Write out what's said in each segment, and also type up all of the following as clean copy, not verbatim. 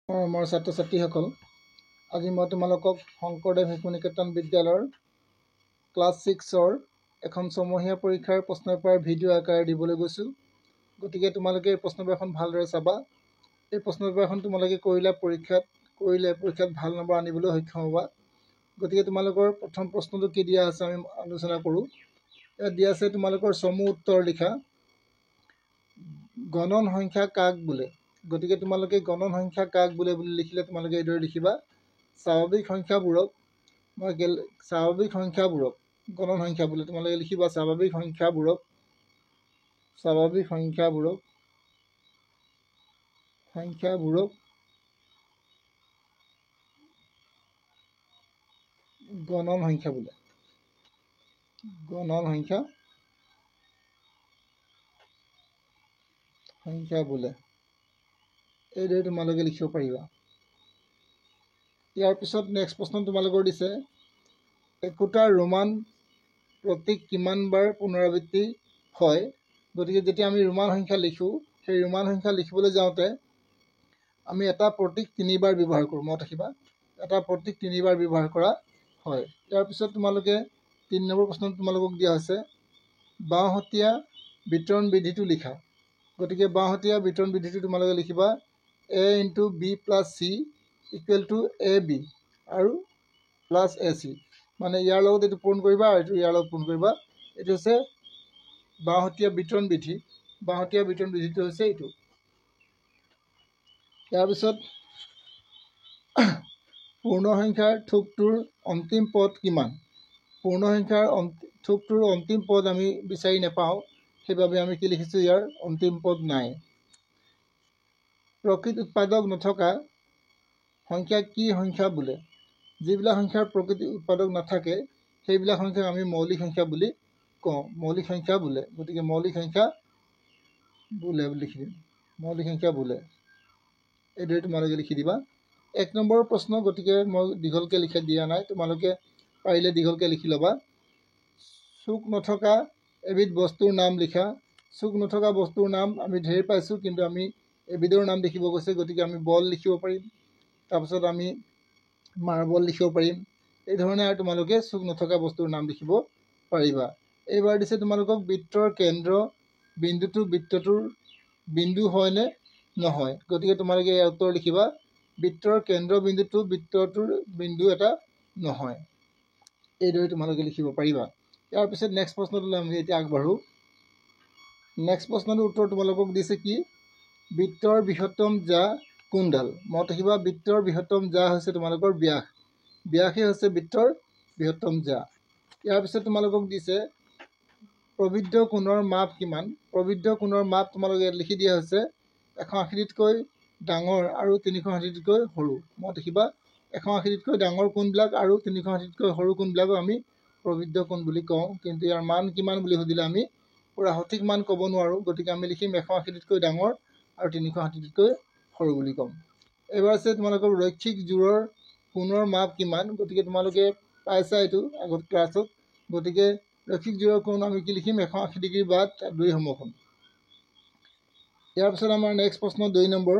মোৰ ছাত্ৰ ছাত্ৰীসকল, আজি মই তোমালোকক শংকৰদেৱ শিশু নিকেতন বিদ্যালয়ৰ ক্লাছ 6ৰ এখন ছমহীয়া পৰীক্ষাৰ প্ৰশ্নপেপাৰ ভিডিঅ' আকাৰে দিবলৈ গৈছোঁ। গতিকে তোমালোকে এই প্ৰশ্নপেপাৰখন ভালদৰে চাবা। এই প্ৰশ্নপেপাৰখন তোমালোকে পৰীক্ষাত ভাল নম্বৰ আনিবলৈ সক্ষম হ'বা। গতিকে তোমালোকৰ প্ৰথম প্ৰশ্নটো কি দিয়া আছে আমি আলোচনা কৰোঁ। ইয়াত দিয়া আছে তোমালোকৰ চমু উত্তৰ লিখা। গণন সংখ্যা কাক বোলে? গতিকে তোমালোকে গণন সংখ্যা কাক বোলে বুলি লিখিলে তোমালোকে এইদৰে লিখিবা। স্বাভাৱিক সংখ্যাবোৰক গণন সংখ্যা বোলে। তোমালোকে লিখিবা স্বাভাৱিক সংখ্যাবোৰক গণন সংখ্যা বোলে। এইদৰে তোমালোকে লিখিব পাৰিবা। ইয়াৰ পিছত নেক্সট প্ৰশ্ন তোমালোকৰ দিছে, একোটা ৰোমান প্ৰতীক কিমান বাৰ পুনৰাবৃত্তি হয়? গতিকে যেতিয়া আমি ৰোমান সংখ্যা লিখোঁ, সেই ৰোমান সংখ্যা লিখিবলৈ যাওঁতে আমি এটা প্ৰতীক 3 বাৰ ব্যৱহাৰ কৰোঁ। মনত ৰাখিবা, এটা প্ৰতীক 3 বাৰ ব্যৱহাৰ কৰা হয়। ইয়াৰ পিছত তোমালোকে 3 নম্বৰ প্ৰশ্নত তোমালোকক দিয়া হৈছে বাওঁহতীয়া বিতৰণ বিধিটো লিখা। গতিকে বাওঁহতীয়া বিতৰণ বিধিটো তোমালোকে লিখিবা a × b + c = ab আৰু প্লাছ ac। মানে ইয়াৰ লগত এইটো পূৰণ কৰিবা আৰু এইটো ইয়াৰ লগত পূৰণ কৰিবা। এইটো হৈছে বাওঁহতীয়া বিতৰণ বিধি। বাওঁহতীয়া বিতৰণ বিধিটো হৈছে এইটো। ইয়াৰ পিছত পূৰ্ণ সংখ্যাৰ থোকটোৰ অন্তিম পদ কিমান? পূৰ্ণ সংখ্যাৰ থোকটোৰ অন্তিম পদ আমি বিচাৰি নাপাওঁ, সেইবাবে আমি কি লিখিছোঁ, ইয়াৰ অন্তিম পদ নাই। প্ৰকৃত উৎপাদক নথকা সংখ্যা কি সংখ্যা বোলে? যিবিলাক সংখ্যাৰ প্ৰকৃত উৎপাদক নাথাকে সেইবিলাক সংখ্যাক আমি মৌলিক সংখ্যা বুলি কওঁ। মৌলিক সংখ্যা বোলে। গতিকে মৌলিক সংখ্যা বোলে বুলি লিখি দিম। মৌলিক সংখ্যা বোলে। এইদৰে তোমালোকে লিখি দিবা। 1 নম্বৰৰ প্ৰশ্ন, গতিকে মই দীঘলকৈ লিখি দিয়া নাই, তোমালোকে পাৰিলে দীঘলকৈ লিখি ল'বা। চুক নথকা এবিধ বস্তুৰ নাম লিখা। চুক নথকা বস্তুৰ নাম আমি ঢেৰ পাইছোঁ, কিন্তু আমি এবিধৰ নাম লিখিব গৈছে। গতিকে আমি বল লিখিব পাৰিম, তাৰপিছত আমি মাৰ্বল লিখিব পাৰিম। এই ধৰণে আৰু তোমালোকে চুক নথকা বস্তুৰ নাম লিখিব পাৰিবা। এইবাৰ দিছে তোমালোকক বৃত্তৰ কেন্দ্ৰ বিন্দুটো বৃত্তটোৰ বিন্দু হয়নে নহয়? গতিকে তোমালোকে ইয়াৰ উত্তৰ লিখিবা বৃত্তৰ কেন্দ্ৰ বিন্দুটো বৃত্তটোৰ বিন্দু এটা নহয়। এইদৰে তোমালোকে লিখিব পাৰিবা। ইয়াৰ পিছত নেক্সট প্ৰশ্নটোলৈ আমি এতিয়া আগবাঢ়োঁ। নেক্সট প্ৰশ্নটোৰ উত্তৰ তোমালোকক দিছে কি? বৃত্তৰ বৃহত্তম জা কোনডাল? মনত ৰাখিবা, বৃত্তৰ বৃহত্তম জা হৈছে তোমালোকৰ ব্যাস। ব্যাসেই হৈছে বৃত্তৰ বৃহত্তম জা। ইয়াৰ পিছত তোমালোকক দিছে প্ৰবৃদ্ধ কোণৰ মাপ কিমান? প্ৰবৃদ্ধ কোণৰ মাপ তোমালোকে ইয়াত লিখি দিয়া হৈছে 180তকৈ ডাঙৰ আৰু 360তকৈ সৰু। মনত ৰাখিবা, 180তকৈ ডাঙৰ কোণবিলাক আৰু 360তকৈ সৰু কোণবিলাকক আমি প্ৰবৃদ্ধ কোণ বুলি কওঁ। কিন্তু ইয়াৰ মান কিমান বুলি সুধিলে আমি পূৰা সঠিক মান ক'ব নোৱাৰোঁ। গতিকে আমি লিখিম 180তকৈ ডাঙৰ আৰু 360তকৈ সৰু বুলি ক'ম। এইবাৰ আছে তোমালোকৰ ৰৈখিক জোৰৰ কোণৰ মাপ কিমান? গতিকে তোমালোকে পাইছা এইটো আগত ক্লাছত। গতিকে ৰৈখিক জোৰৰ কোণ আমি কি লিখিম? 180 ডিগ্ৰী বা 2 সমকোণ। ইয়াৰ পিছত আমাৰ নেক্সট প্ৰশ্ন 2 নম্বৰ।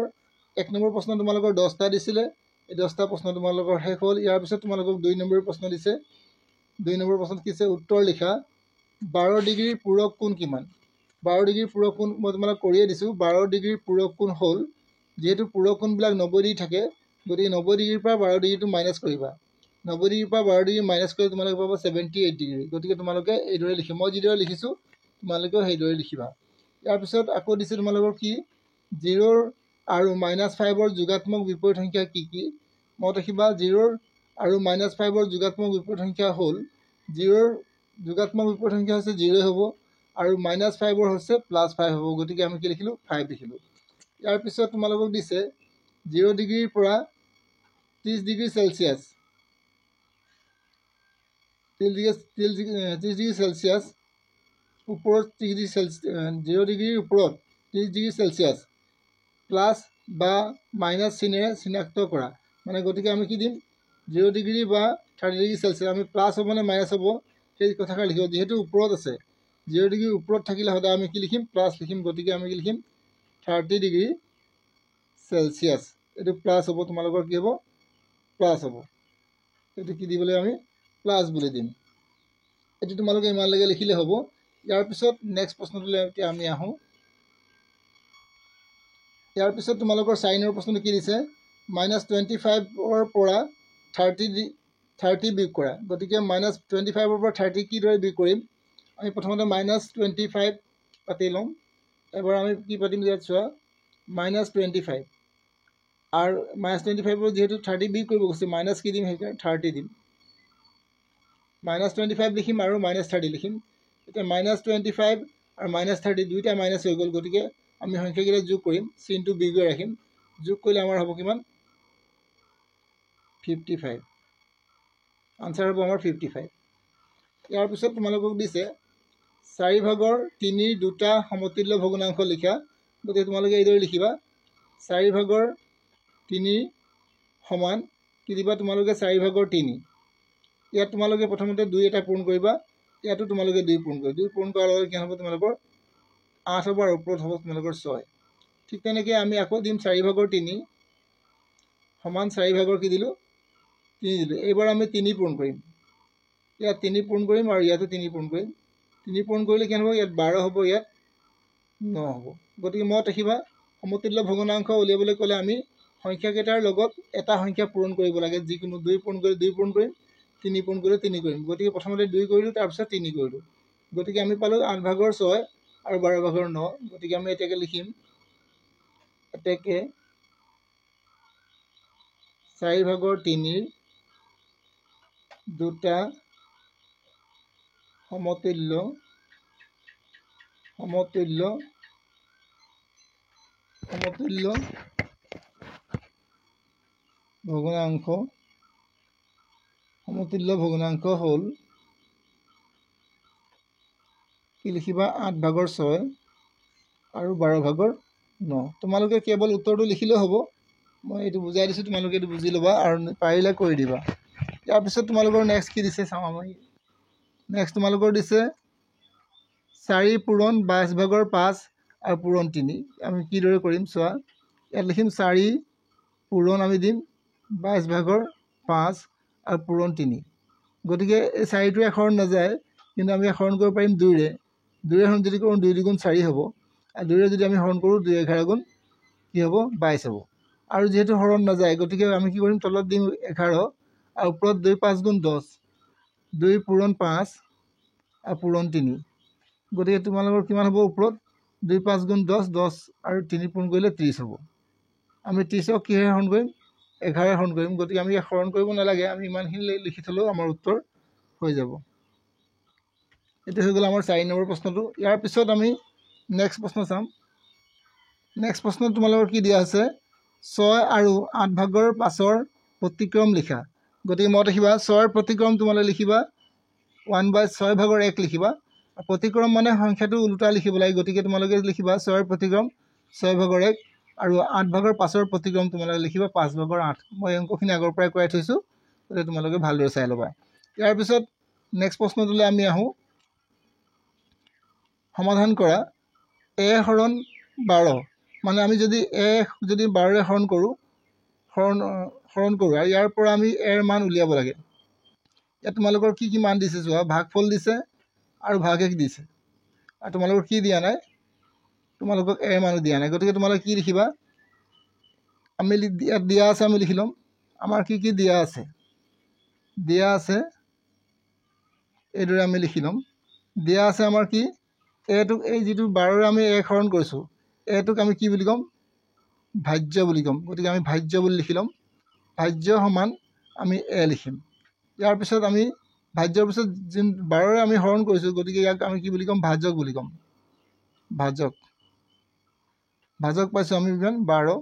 1 নম্বৰ প্ৰশ্ন তোমালোকৰ 10টা দিছিলে, এই 10টা প্ৰশ্ন তোমালোকৰ শেষ হ'ল। ইয়াৰ পিছত তোমালোকক 2 নম্বৰ প্ৰশ্ন দিছে। 2 নম্বৰ প্ৰশ্নত কি আছে? উত্তৰ লিখা 12 ডিগ্ৰীৰ পূৰক কোণ কিমান? 12 ডিগ্ৰীৰ পূৰক কোণ মই তোমালোক কৰিয়ে দিছোঁ। 12 ডিগ্ৰীৰ পূৰক কোণ হ'ল, যিহেতু পূৰক কোণবিলাক 90 ডিগ্ৰী থাকে, গতিকে 90 ডিগ্ৰীৰ পৰা 12 ডিগ্ৰীটো মাইনাছ কৰিবা। 90 ডিগ্ৰীৰ পৰা 12 ডিগ্ৰী মাইনাছ কৰি তোমালোকে পাবা 78 ডিগ্ৰী। গতিকে তোমালোকে এইদৰে লিখিম। মই যিদৰে লিখিছোঁ তোমালোকেও সেইদৰে লিখিবা। ইয়াৰ পিছত আকৌ দিছে তোমালোকৰ কি? 0 আৰু -5ৰ যোগাত্মক বিপৰীত সংখ্যা কি কি? মনত ৰাখিবা, 0 আৰু -5ৰ যোগাত্মক বিপৰীত সংখ্যা হ'ল 0ৰ যোগাত্মক বিপৰীত সংখ্যা হৈছে 0 হ'ব আৰু -5ৰ হৈছে +5 হ'ব। গতিকে আমি কি লিখিলোঁ? 5 লিখিলোঁ। ইয়াৰ পিছত তোমালোকক দিছে 0 ডিগ্ৰীৰ পৰা 30 ডিগ্ৰী চেলচিয়াছ 30 ডিগ্ৰী চেলচিয়াছ ওপৰত 0 ডিগ্ৰীৰ ওপৰত 30 ডিগ্ৰী চেলচিয়াছ প্লাছ বা মাইনাছ চিনেৰে চিনাক্ত কৰা। মানে গতিকে আমি কি দিম? 0 ডিগ্ৰী বা 30 ডিগ্ৰী চেলচিয়াছ আমি প্লাছ হ'ব নে মাইনাছ হ'ব সেই কথাষাৰ লিখিব। যিহেতু ওপৰত আছে, 0 ডিগ্ৰীৰ ওপৰত থাকিলে সদায় আমি কি লিখিম? প্লাছ লিখিম। গতিকে আমি কি লিখিম? 30 ডিগ্ৰী চেলচিয়াছ। এইটো প্লাছ হ'ব, তোমালোকৰ কি হ'ব প্লাছ হ'ব। এইটো কি দিবলৈ আমি প্লাছ বুলি দিম। এইটো তোমালোকে ইমানলৈকে লিখিলে হ'ব। ইয়াৰ পিছত নেক্সট প্ৰশ্নটোলৈ এতিয়া আমি আহোঁ। ইয়াৰ পিছত তোমালোকৰ চাইনৰ প্ৰশ্নটো কি দিছে, -25ৰ পৰা 30 বিয়োগ কৰা। গতিকে -25ৰ পৰা 30 কিদৰে বিয়োগ কৰিম, আমি প্ৰথমতে -25 পাতি ল'ম। এবাৰ আমি কি পাতিম ইয়াত চোৱা, -25 আৰু -25ৰ যিহেতু 30 বিয়োগ কৰিব গৈছে, মাইনাছ কি দিম, সেইকাৰণে 30 দিম। -25 লিখিম আৰু -30 লিখিম। এতিয়া -25 আৰু -30 দুইটা মাইনাছ হৈ গ'ল। গতিকে আমি সংখ্যাকেইটা যোগ কৰিম, চিনটো বিগৈ ৰাখিম। যোগ কৰিলে আমাৰ হ'ব কিমান, 55। আনচাৰ হ'ব আমাৰ 55। ইয়াৰ পিছত তোমালোকক দিছে 4/3 দুটা সমতুল্য ভগ্নাংশ লিখা। গতিকে তোমালোকে এইদৰে লিখিবা, 4/3 সমান কি দিবা, তোমালোকে 4/3। ইয়াত তোমালোকে প্ৰথমতে 2 এটা পূৰণ কৰিবা, ইয়াতো তোমালোকে 2 পূৰণ কৰিবা। 2 পূৰণ কৰাৰ লগে কি হ'ব, তোমালোকৰ 8 হ'ব আৰু ওপৰত হ'ব তোমালোকৰ 6। ঠিক তেনেকৈ আমি আকৌ দিম 4/3 সমান 4 কি দিলোঁ, 3 দিলোঁ। এইবাৰ আমি 3 পূৰণ কৰিম, ইয়াত 3 পূৰণ কৰিম আৰু ইয়াতো 3 পূৰণ কৰিম। 3 পূৰণ কৰিলে কি হ'ব, ইয়াত 12 হ'ব, ইয়াত 9 হ'ব। গতিকে মনত ৰাখিবা, সমতুল্য ভগ্নাংশ উলিয়াবলৈ ক'লে আমি সংখ্যাকেইটাৰ লগত এটা সংখ্যা পূৰণ কৰিব লাগে। যিকোনো 2 পূৰণ কৰিলে 2 পূৰণ কৰিম, 3 পূৰণ কৰিলে 3 কৰিম। গতিকে প্ৰথমতে 2 কৰিলোঁ, তাৰপিছত 3 কৰিলোঁ। গতিকে আমি পালোঁ 8/6 আৰু 12/9। গতিকে আমি এতিয়াকে লিখিম, এতেকে 4/3 দুটা সমতুল্য ভগ্নাংশ হ'ল কি লিখিবা, 8/6 আৰু 12/9। তোমালোকে কেৱল উত্তৰটো লিখিলেও হ'ব, মই এইটো বুজাই দিছোঁ, তোমালোকে এইটো বুজি ল'বা আৰু পাৰিলে কৰি দিবা। ইয়াৰ পিছত তোমালোকৰ নেক্সট কি দিছে চাওঁ আমি। নেক্সট তোমালোকৰ দিছে 4 পূৰণ 22/5 আৰু পূৰণ 3। আমি কিদৰে কৰিম চোৱা, ইয়াত লিখিম 4 পূৰণ আমি দিম 22/5 আৰু পূৰণ 3। গতিকে এই 4টোৱে হৰণ নাযায়, কিন্তু আমি হৰণ কৰিব পাৰিম 2ৰে। 2ৰে হৰণ যদি কৰোঁ 2 2 4 হ'ব, আৰু 2ৰে যদি আমি হৰণ কৰোঁ 2 11 গুণ কি হ'ব, 22 হ'ব। আৰু যিহেতু হৰণ নাযায়, গতিকে আমি কি কৰিম, তলত দিম 11 আৰু ওপৰত 2 5 গুণ 10, 2 পূৰণ 5 আৰু পূৰণ 3। গতিকে তোমালোকৰ কিমান হ'ব, ওপৰত 2 5 গুণ 10, 10 আৰু 3 পূৰণ কৰিলে 30 হ'ব। আমি 30ক কিহেৰে হৰণ কৰিম, 11ৰে হৰণ কৰিম। গতিকে আমি হৰণ কৰিব নালাগে, আমি ইমানখিনি লিখি থ'লেও আমাৰ উত্তৰ হৈ যাব। এইটো হৈ গ'ল আমাৰ 4 নম্বৰ প্ৰশ্নটো। ইয়াৰ পিছত আমি নেক্সট প্ৰশ্ন চাম। নেক্সট প্ৰশ্নত তোমালোকৰ কি দিয়া আছে, 6 আৰু 8/5 প্ৰতিক্ৰম লিখা। গতিকে মনত ৰাখিবা, 6ৰ প্ৰতিক্ৰম তোমালোকে লিখিবা 1/6/1 লিখিবা। প্ৰতিক্ৰম মানে সংখ্যাটো ওলোটা লিখিব লাগে। গতিকে তোমালোকে লিখিবা 6ৰ প্ৰতিক্ৰম 6/1 আৰু 8/5 প্ৰতিক্ৰম তোমালোকে লিখিবা 5/8। মই অংকখিনি আগৰ পৰাই কৰাই থৈছোঁ, গতিকে তোমালোকে ভালদৰে চাই ল'বা। ইয়াৰ পিছত নেক্সট প্ৰশ্নটোলৈ আমি আহোঁ। সমাধান কৰা a হৰণ 12, মানে আমি যদি a যদি 12ৰে হৰণ কৰোঁ আৰু ইয়াৰ পৰা আমি a ৰ মান উলিয়াব লাগে। ইয়াত তোমালোকৰ কি কি মান দিছে চোৱা, ভাগফল দিছে আৰু ভাগশেষ দিছে, আৰু তোমালোকৰ কি দিয়া নাই, তোমালোকক a ৰ মানো দিয়া নাই। গতিকে তোমালোকে কি লিখিবা, আমি ইয়াত দিয়া আছে, আমি লিখি ল'ম আমাৰ কি কি দিয়া আছে। এইদৰে আমি লিখি ল'ম, দিয়া আছে আমাৰ কি, এটোক এই যিটো 12ৰে আমি 1 হৰণ কৰিছোঁ, এটোক আমি কি বুলি ক'ম, ভাজ্য বুলি ক'ম। গতিকে আমি ভাজ্য বুলি লিখি ল'ম। ভাজ্য সমান আমি a লিখিম। ইয়াৰ পিছত আমি ভাজ্যৰ পিছত 12ৰে আমি হৰণ কৰিছোঁ, গতিকে ইয়াক আমি কি বুলি ক'ম, ভাজক বুলি ক'ম। ভাজক পাইছোঁ আমি কিমান, 12।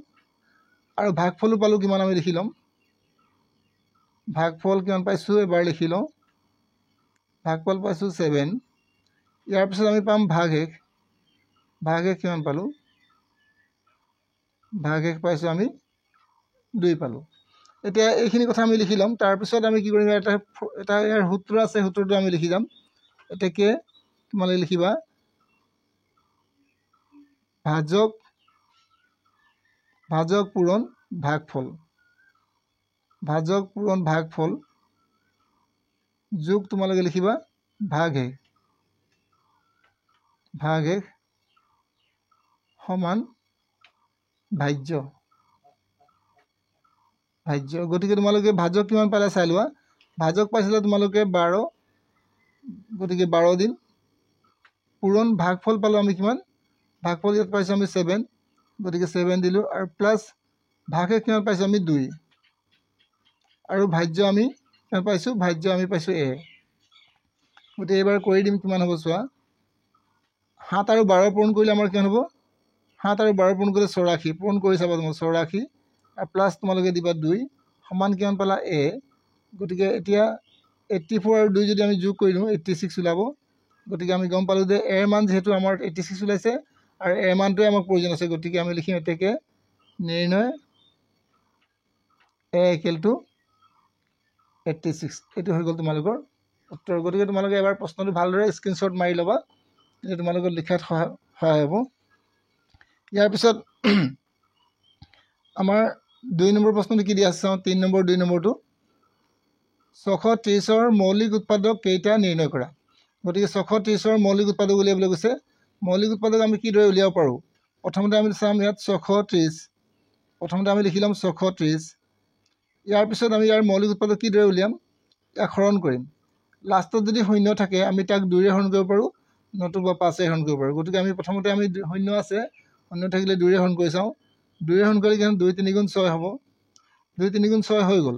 আৰু ভাগফলো পালোঁ কিমান, আমি লিখি ল'ম। ভাগফল কিমান পাইছোঁ এবাৰ লিখি লওঁ, ভাগফল পাইছোঁ 7। ইয়াৰ পিছত আমি পাম ভাগশেষ কিমান পালোঁ, ভাগশেষ পাইছোঁ আমি 2 পালোঁ। এতিয়া এইখিনি কথা আমি লিখি ল'ম। তাৰপিছত আমি কি কৰিম, এটা ইয়াৰ সূত্ৰ আছে, সূত্ৰটো আমি লিখি যাম। এতেকে তোমালোকে লিখিবা ভাজক পূৰণ ভাগফল ভাজক পূৰণ ভাগফল যোগ তোমালোকে লিখিবা ভাগশেষ সমান ভাজ্য গতিকে তোমালোকে ভাজক কিমান পালে চাই লোৱা ভাজক পাইছিলা তোমালোকে 12 গতিকে 12 দিন পূৰণ ভাগফল পালো আমি কিমান ভাগফল ইয়াত পাইছো আমি 7 গতিকে 7 দিলো আৰু প্লাস ভাগশেষ কিমান পাইছো আমি 2 আৰু ভাজ্য আমি কিমান পাইছো ভাজ্য আমি পাইছো a গতিকে এবাৰ কৰি দিম কিমান হ'ব চোৱা 7 আৰু 12 পূৰণ কৰিলে আমাৰ কিমান হ'ব 7 আৰু 12 পূৰণ কৰিলে 84 পূৰণ কৰি চাবা তুমি 84 আৰু প্লাস তোমালোকে দিবা 2 সমান কিমান পালা a গতিকে এতিয়া 84 আৰু 2 যদি আমি যোগ কৰি দিও 86 ওলাব গতিকে আমি গম পালো যে a মান যেহেতু আমাৰ 86 ওলাইছে আৰু a মানটো আমাক প্ৰয়োজন আছে গতিকে আমি লিখিম এতেকে নিৰ্ণয় a = 86 এটো হৈ গল তোমালোকৰ উত্তৰ গতিকে তোমালোকে এবাৰ প্ৰশ্নটো ভালদৰে স্ক্ৰিনশ্বট মাৰি লবা যে তোমালোকৰ লিখাত সহায় হ'ব ইয়াৰ পিছত আমাৰ 2 নম্বৰ প্ৰশ্নটো কি দিয়া আছে 3 নম্বৰ 2 নম্বৰটো 630 ৰ মৌলিক উৎপাদক কেইটা নিৰ্ণয় কৰা গতিকে 630 ৰ মৌলিক উৎপাদক উলিয়াবলৈ কৈছে মৌলিক উৎপাদক আমি কি দৰে উলিয়াব পাৰো প্ৰথমতে আমি চাম ইয়াত 630 প্ৰথমতে আমি লিখিলাম 630 ইয়াৰ পিছত আমি ইয়াৰ মৌলিক উৎপাদক কি দৰে উলিয়াম ইয়াক হৰণ কৰিম লাষ্টত যদি শূন্য থাকে আমি তাক 2 ৰে হৰণ কৰিব পাৰো নতুবা 5 ৰে হৰণ কৰিব পাৰো গতিকে আমি প্ৰথমতে আমি শূন্য আছে শূন্য থাকিলে 2 ৰে হৰণ কৰি চাও 2 ৰে হৰণ কৰিলে 2 3 গুণ 6 হ'ব 2 3 গুণ 6 হৈ গল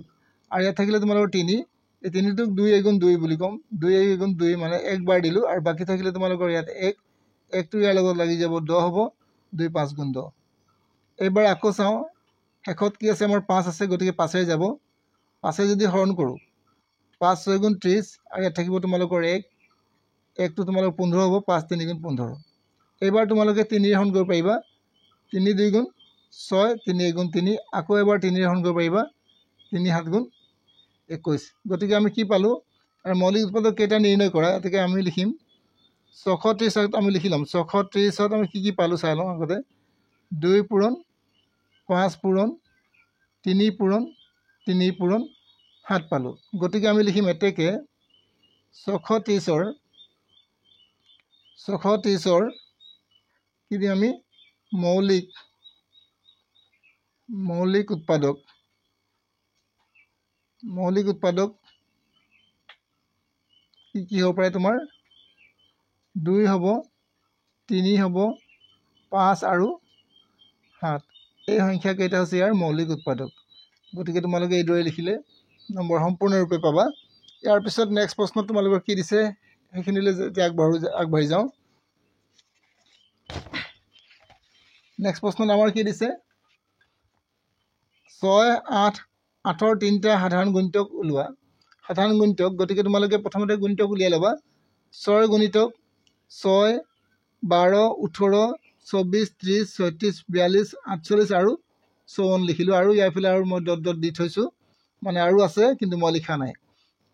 আৰু ইয়াত থাকিলে তোমালোকৰ 3 এই 3 টোক 2 গুণ 2 বুলি কম 2 গুণ 2 মানে একবাৰ দিলো আৰু বাকি থাকিলে তোমালোকৰ ইয়াত 1 টো ইয়াৰ লগত লাগি যাব 10 হ'ব 2 5 গুণ 10 এবাৰ আকৌ চাও শেষত কি আছে আমাৰ 5 আছে গতিকে 5 ৰে যাব 5 ৰে যদি হৰণ কৰো 5 6 গুণ 30 আৰু ইয়াত থাকিব তোমালোকৰ 1 টো তোমালোকৰ 15 হ'ব 5 3 গুণ 15 এবাৰ তোমালোকে 3 ৰে হৰণ কৰিব পাৰিবা 3 2 গুণ 6 3 গুণ 3 আকৌ এবাৰ 3 ৰে হৰণ কৰিব পাৰিবা 3 7 গুণ 21 গতিকে আমি কি পালো আৰু মৌলিক উৎপাদক কেইটা নিৰ্ণয় কৰা এতেকে আমি লিখিম 630 আমি লিখিলাম 630 আমি কি পালো চাই লওঁ আগতে 2 পূৰণ 5 পূৰণ 3 পূৰণ 3 পূৰণ 7 পালো গতিকে আমি লিখিম এতেকে 630 কি দিম আমি মৌলিক উৎপাদক কি হ'ব পাৰে তোমাৰ 2 হ'ব 3 হ'ব 5 আৰু 7 এই সংখ্যা কেইটা আছে ইয়াৰ মৌলিক উৎপাদক গতিকে তোমালোকে এই দৰে লিখিলে নম্বৰ সম্পূৰ্ণৰূপে পাবা ইয়াৰ পিছত নেক্সট প্ৰশ্ন তোমালোকৰ কি দিছে সেইখিনিলৈ আগবাঢ়ি যাওঁ নেক্সট প্ৰশ্নত আমাৰ কি দিছে 6 8 8ৰ তিনিটা সাধাৰণ গুণিতক উলিওৱা সাধাৰণ গুণিতক গতিকে তোমালোকে প্ৰথমতে গুণিতক উলিয়াই লবা 6 গুণিতক 6 12 18 24 30 36 42 48 আৰু 54 লিখিলো আৰু ইয়াৰ ফালে আৰু মই ডট ডট দি থৈছো মানে আৰু আছে কিন্তু মই লিখা নাই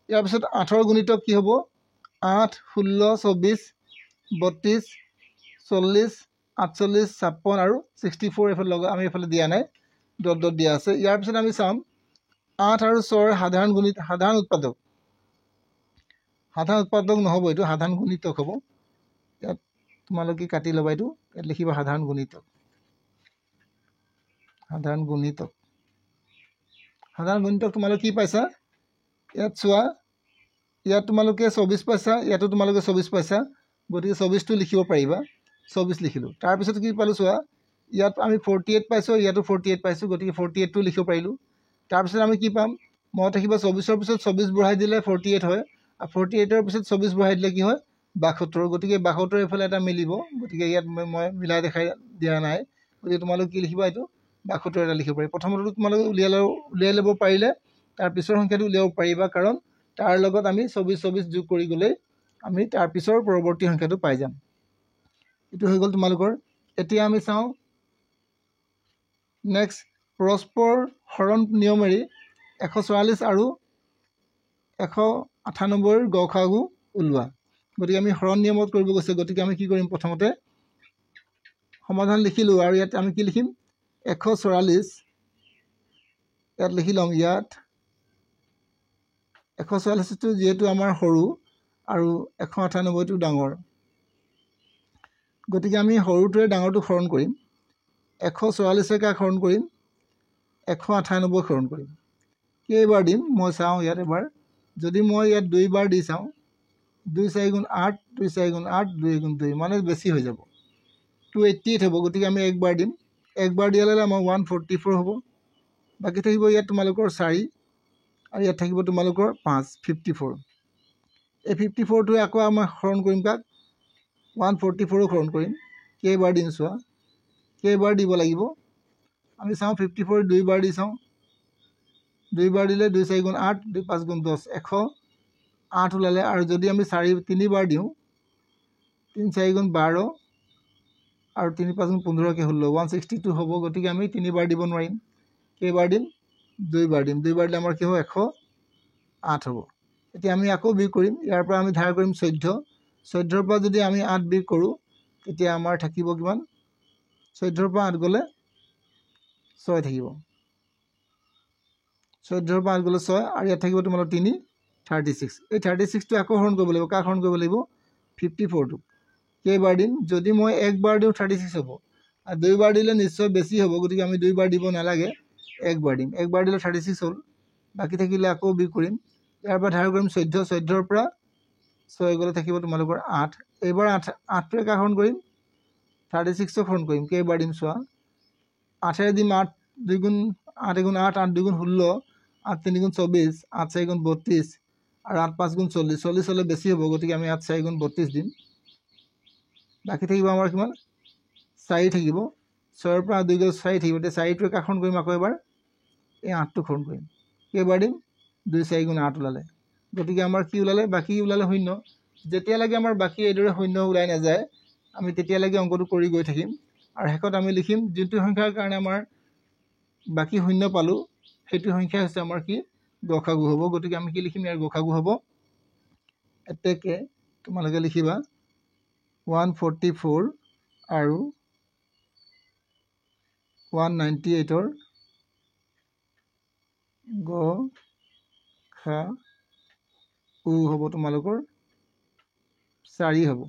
ইয়াৰ পিছত 8ৰ গুণিতক কি হ'ব 8 16 24 32 40 48 56 আৰু 64 এফালে আমি এফালে দিয়া নাই ডট ডট দিয়া আছে ইয়াৰ পিছত আমি চাম 8 আৰু 6ৰ সাধাৰণ উৎপাদক নহব এটো সাধাৰণ গুণিতক হ'ব ইয়াত তোমালোকে কাটি লবা এটো ইয়াত লিখিবা সাধাৰণ গুণিতক তোমালোকে কি পাইছা ইয়াত চোৱা ইয়াত তোমালোকে 24 পাইছা ইয়াতো তোমালোকে 24 পাইছা গতিকে 24 টো লিখিব পাৰিবা 24 লিখিলো তাৰ পিছত কি পালো চোৱা ইয়াত আমি 48 পাইছো ইয়াতো 48 পাইছো গতিকে 48 টো লিখিব পাৰিলো তাৰ পিছত আমি কি পাম মই থাকিবা 24 ৰ পিছত 24 বঢ়াই দিলে 48 হয় আৰু 48 ৰ পিছত 24 বঢ়াই দিলে কি হয় 72 গতিকে 72 এফালে এটা মিলিব গতিকে ইয়াত মই মিলাই দেখাই দিয়া নাই গতিকে তোমালোকে কি লিখিবা এটো 72 এটা লিখিব পাৰি প্ৰথমটো তোমালোকে উলিয়াই ল'ব পাৰিলে তাৰ পিছৰ সংখ্যাটো উলিয়াব পাৰিবা কাৰণ তাৰ লগত আমি 24 যোগ কৰি গলে আমি তাৰ পিছৰ পৰৱৰ্তী সংখ্যাটো পাই যাম এটো হৈ গল তোমালোকৰ এতিয়া আমি চাওঁ নেক্সট পৰস্পৰ হৰণ নিয়মেৰে 144 আৰু 198 ৰ গসাগু উলিওৱা গতিকে আমি হৰণ নিয়মত কৰিব গৈছে গতিকে আমি কি কৰিম প্ৰথমতে সমাধান লিখিলো আৰু ইয়াত আমি কি লিখিম 144 ইয়াত লিখি ল'ম ইয়াত 144টো যিহেতু আমাৰ সৰু আৰু 198টো ডাঙৰ গতিকে আমি সৰুটোৱে ডাঙৰটো হৰণ কৰিম 144কে হৰণ কৰিম 198 হৰণ কৰিম কেইবাৰ দিম মই চাওঁ ইয়াত এবাৰ যদি মই ইয়াত দুইবাৰ দি চাওঁ 2 4 গুণ 8 2 4 গুণ 8 2 গুণ 2 মানে বেছি হৈ যাব 288 হ'ব গতিকে আমি একবাৰ দিম একবাৰ দিয়ালে আমাৰ 144 হ'ব বাকি থাকিব ইয়াত তোমালোকৰ 4 আৰু ইয়াত থাকিব তোমালোকৰ 5 54 এই 54টোৱে আকৌ আমাৰ হৰণ কৰিম কাক 144 হৰণ কৰিম কেইবাৰ দিম চোৱা কেইবাৰ দিব লাগিব আমি চাওঁ 54 দুইবাৰ দি চাওঁ দুইবাৰ দিলে 2 4 গুণ 8 2 5 গুণ 10 108 ওলালে আৰু যদি আমি 3বাৰ দিওঁ 3 4 গুণ 12 আৰু 3 5 গুণ 15 কে হল 162 হ'ব গতিকে আমি 3বাৰ দিব নোৱাৰিম কেইবাৰ দিম দুইবাৰ দিম দুইবাৰ দিলে আমাৰ কি হ'ব 108 হ'ব এতিয়া আমি আকৌ বিয়োগ কৰিম ইয়াৰ পৰা আমি ধাৰ কৰিম 14 14ৰ পৰা যদি আমি 8 বিয়োগ কৰো তেতিয়া আমাৰ থাকিব কিমান 14ৰ পৰা 8 গলে 6 থাকিব 14ৰ পৰা 8 গলে 6 আৰু ইয়াত থাকিব তোমালোকৰ 3 36 এই 36টো আকৌ হৰণ কৰিব লাগিব কাক হৰণ কৰিব লাগিব 54টো কেইবাৰ দিম যদি মই একবাৰ দিওঁ 36 হ'ব আৰু দুইবাৰ দিলে নিশ্চয় বেছি হ'ব গতিকে আমি দুইবাৰ দিব নালাগে একবাৰ দিম একবাৰ দিলে 36 হ'ল বাকি থাকিলে আকৌ বিয়োগ কৰিম ইয়াৰ পৰা ধাৰ কৰিম 14 14ৰ পৰা 6 গলে থাকিব তোমালোকৰ 8 এইবাৰ 8টোৱে কাক হৰণ কৰিম 36ক হৰণ কৰিম কেইবাৰ দিম চোৱা 8 দিম 8 2 গুণ 8 গুণ 8 8 2 গুণ 16 8 3 গুণ 24 8 4 গুণ 32 আৰু 8 5 গুণ 40 40 হলে বেছি হ'ব গতিকে আমি 8 4 গুণ 32 দিম বাকি থাকিব আমাৰ কিমান 4 থাকিব 6ৰ পৰা 2 গলে 4 থাকিব তে 4টোৱে কাক হৰণ কৰিম আকৌ এবাৰ এই 8টো হৰণ কৰিম কেইবাৰ দিম 2 4 গুণ 8 ওলালে গতিকে আমাৰ কি ওলালে বাকি ওলালে শূন্য যেতিয়া লাগে আমাৰ বাকি এইদৰে শূন্য ওলাই নাযায় আমি তেতিয়া লাগে অংকটো কৰি গৈ থাকিম আৰু হেকত আমি লিখিম যিটো সংখ্যাৰ কাৰণে আমাৰ বাকি শূন্য পালো সেইটো সংখ্যা হৈছে আমাৰ কি গসাগু হ'ব গতিকে আমি কি লিখিম ইয়াৰ গসাগু হ'ব এতেকে তোমালোকে লিখিবা 144 আৰু 198ৰ গসাগু হ'ব তোমালোকৰ 4 হ'ব